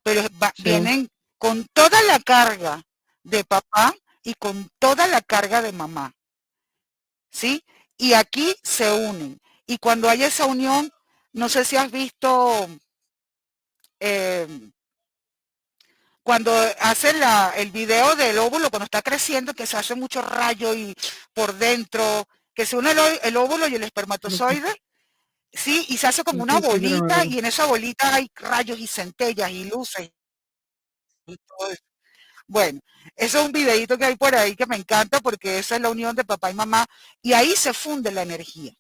pero Sí. vienen con toda la carga de papá y con toda la carga de mamá, ¿sí? Y aquí se unen. Y cuando hay esa unión, no sé si has visto eh, cuando hacen el video del óvulo, cuando está creciendo, que se hace mucho rayo y por dentro, que se une el óvulo y el espermatozoide. Sí, y se hace como una Sí, sí, pero bolita y en esa bolita hay rayos y centellas y luces y todo eso. Bueno, eso es un videito que hay por ahí que me encanta porque esa es la unión de papá y mamá y ahí se funde la energía,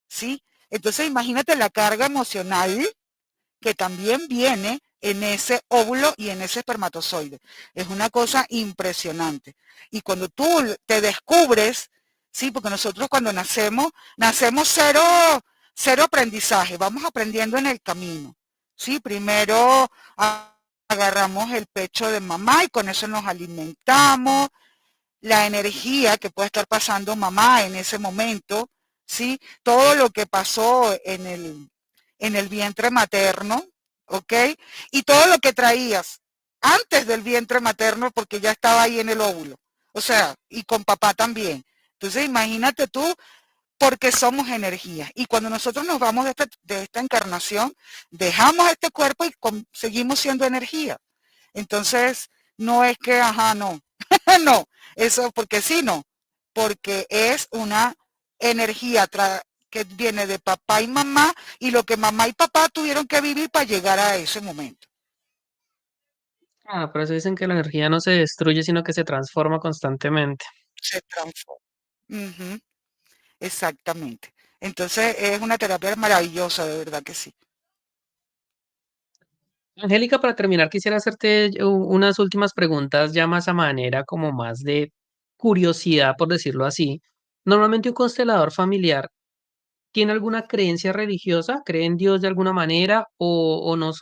¿sí? Entonces imagínate la carga emocional que también viene en ese óvulo y en ese espermatozoide. Es una cosa impresionante. Y cuando tú te descubres, sí, porque nosotros cuando nacemos cero aprendizaje, vamos aprendiendo en el camino. Sí, primero agarramos el pecho de mamá y con eso nos alimentamos, la energía que puede estar pasando mamá en ese momento, ¿sí? Todo lo que pasó en el vientre materno, ¿ok? Y todo lo que traías antes del vientre materno porque ya estaba ahí en el óvulo, o sea, y con papá también. Entonces imagínate tú, porque somos energía. Y cuando nosotros nos vamos de esta encarnación, dejamos este cuerpo y seguimos siendo energía. Entonces, no es que, no, no, eso porque sí, no, porque es una energía que viene de papá y mamá y lo que mamá y papá tuvieron que vivir para llegar a ese momento. Por eso dicen que la energía no se destruye, sino que se transforma constantemente. Se transforma. Ujú, exactamente. Entonces es una terapia maravillosa, de verdad que sí. Angélica, para terminar, quisiera hacerte unas últimas preguntas ya más a manera como más de curiosidad, por decirlo así. Normalmente un constelador familiar tiene alguna creencia religiosa, cree en Dios de alguna manera o no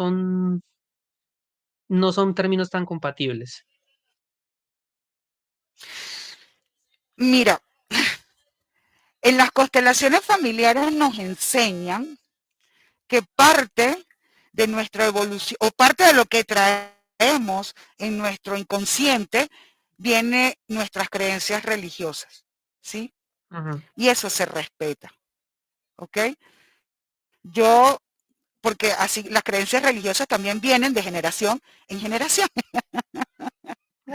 son términos tan compatibles. Mira, en las constelaciones familiares nos enseñan que parte de nuestra evolución o parte de lo que traemos en nuestro inconsciente viene nuestras creencias religiosas, ¿sí? Ujú. Y eso se respeta, ¿ok? Yo, porque así las creencias religiosas también vienen de generación en generación.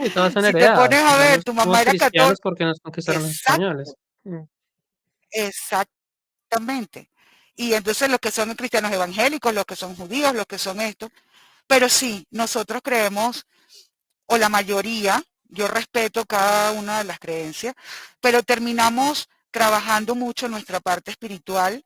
Y todas son Si te pones heredadas. a ver, Digamos, tu somos mamá era cristianos católica, porque nos conquistaron los exacto, españoles. Mm. exactamente. y entonces los que son cristianos evangélicos, los que son judíos, los que son esto. Pero sí, nosotros creemos, o la mayoría, yo respeto cada una de las creencias, pero terminamos trabajando mucho nuestra parte espiritual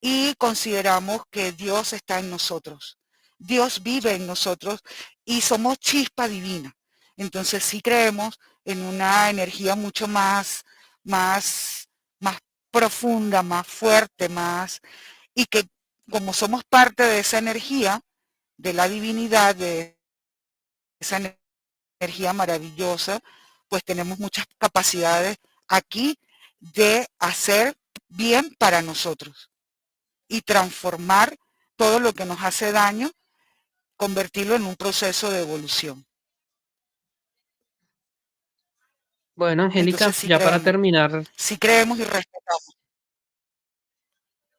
y consideramos que Dios está en nosotros. Dios vive en nosotros y somos chispa divina. Entonces sí creemos en una energía mucho más profunda, más fuerte, más, y que como somos parte de esa energía, de la divinidad, de esa energía maravillosa, pues tenemos muchas capacidades aquí de hacer bien para nosotros y transformar todo lo que nos hace daño, convertirlo en un proceso de evolución. Bueno, Angélica, Entonces sí creemos y respetamos.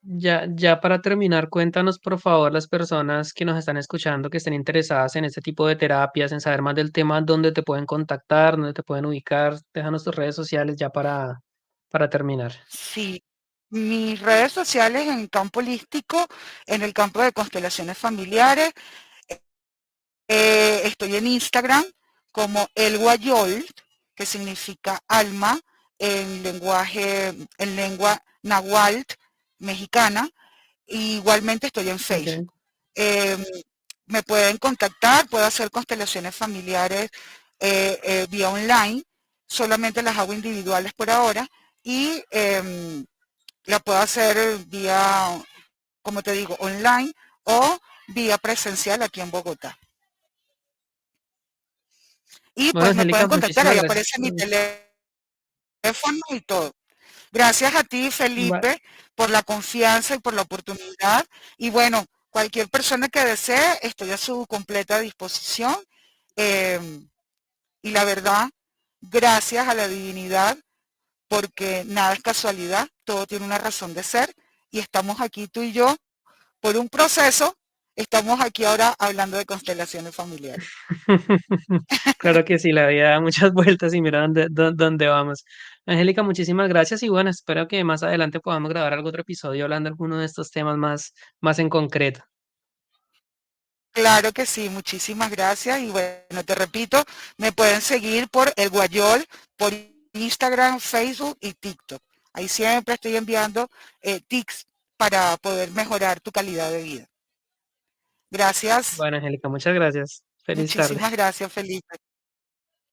ya para terminar, cuéntanos por favor las personas que nos están escuchando, que estén interesadas en este tipo de terapias, en saber más del tema, dónde te pueden contactar, dónde te pueden ubicar, déjanos tus redes sociales ya para terminar. Sí, mis redes sociales en campo holístico, en el campo de constelaciones familiares, estoy en Instagram como El Guayol, que significa alma en lengua náhuatl mexicana. Y igualmente estoy en Okay. Facebook. Eh, Me pueden contactar, puedo hacer constelaciones familiares vía online, solamente las hago individuales por ahora y la puedo hacer vía, como te digo, online o vía presencial aquí en Bogotá. Y Bueno, pues me Angélica, pueden contactar, muchísimas ahí gracias. aparece mi teléfono y todo. Gracias a ti, Va- Felipe, por la confianza y por la oportunidad. Y bueno, cualquier persona que desee, estoy a su completa disposición. Eh, y la verdad, gracias a la divinidad, porque nada es casualidad, todo tiene una razón de ser. Y estamos aquí tú y yo por un proceso. Estamos aquí ahora hablando de constelaciones familiares. Claro que sí, la vida da muchas vueltas y mira dónde vamos. Angélica, muchísimas gracias y bueno, espero que más adelante podamos grabar algún otro episodio hablando de alguno de estos temas más en concreto. Claro que sí, muchísimas gracias. Y bueno, te repito, me pueden seguir por El Guayol, por Instagram, Facebook y TikTok. Ahí siempre estoy enviando tips para poder mejorar tu calidad de vida. Gracias, Bueno, Angélica, muchas gracias. Feliz tarde. muchísimas gracias, Felipe.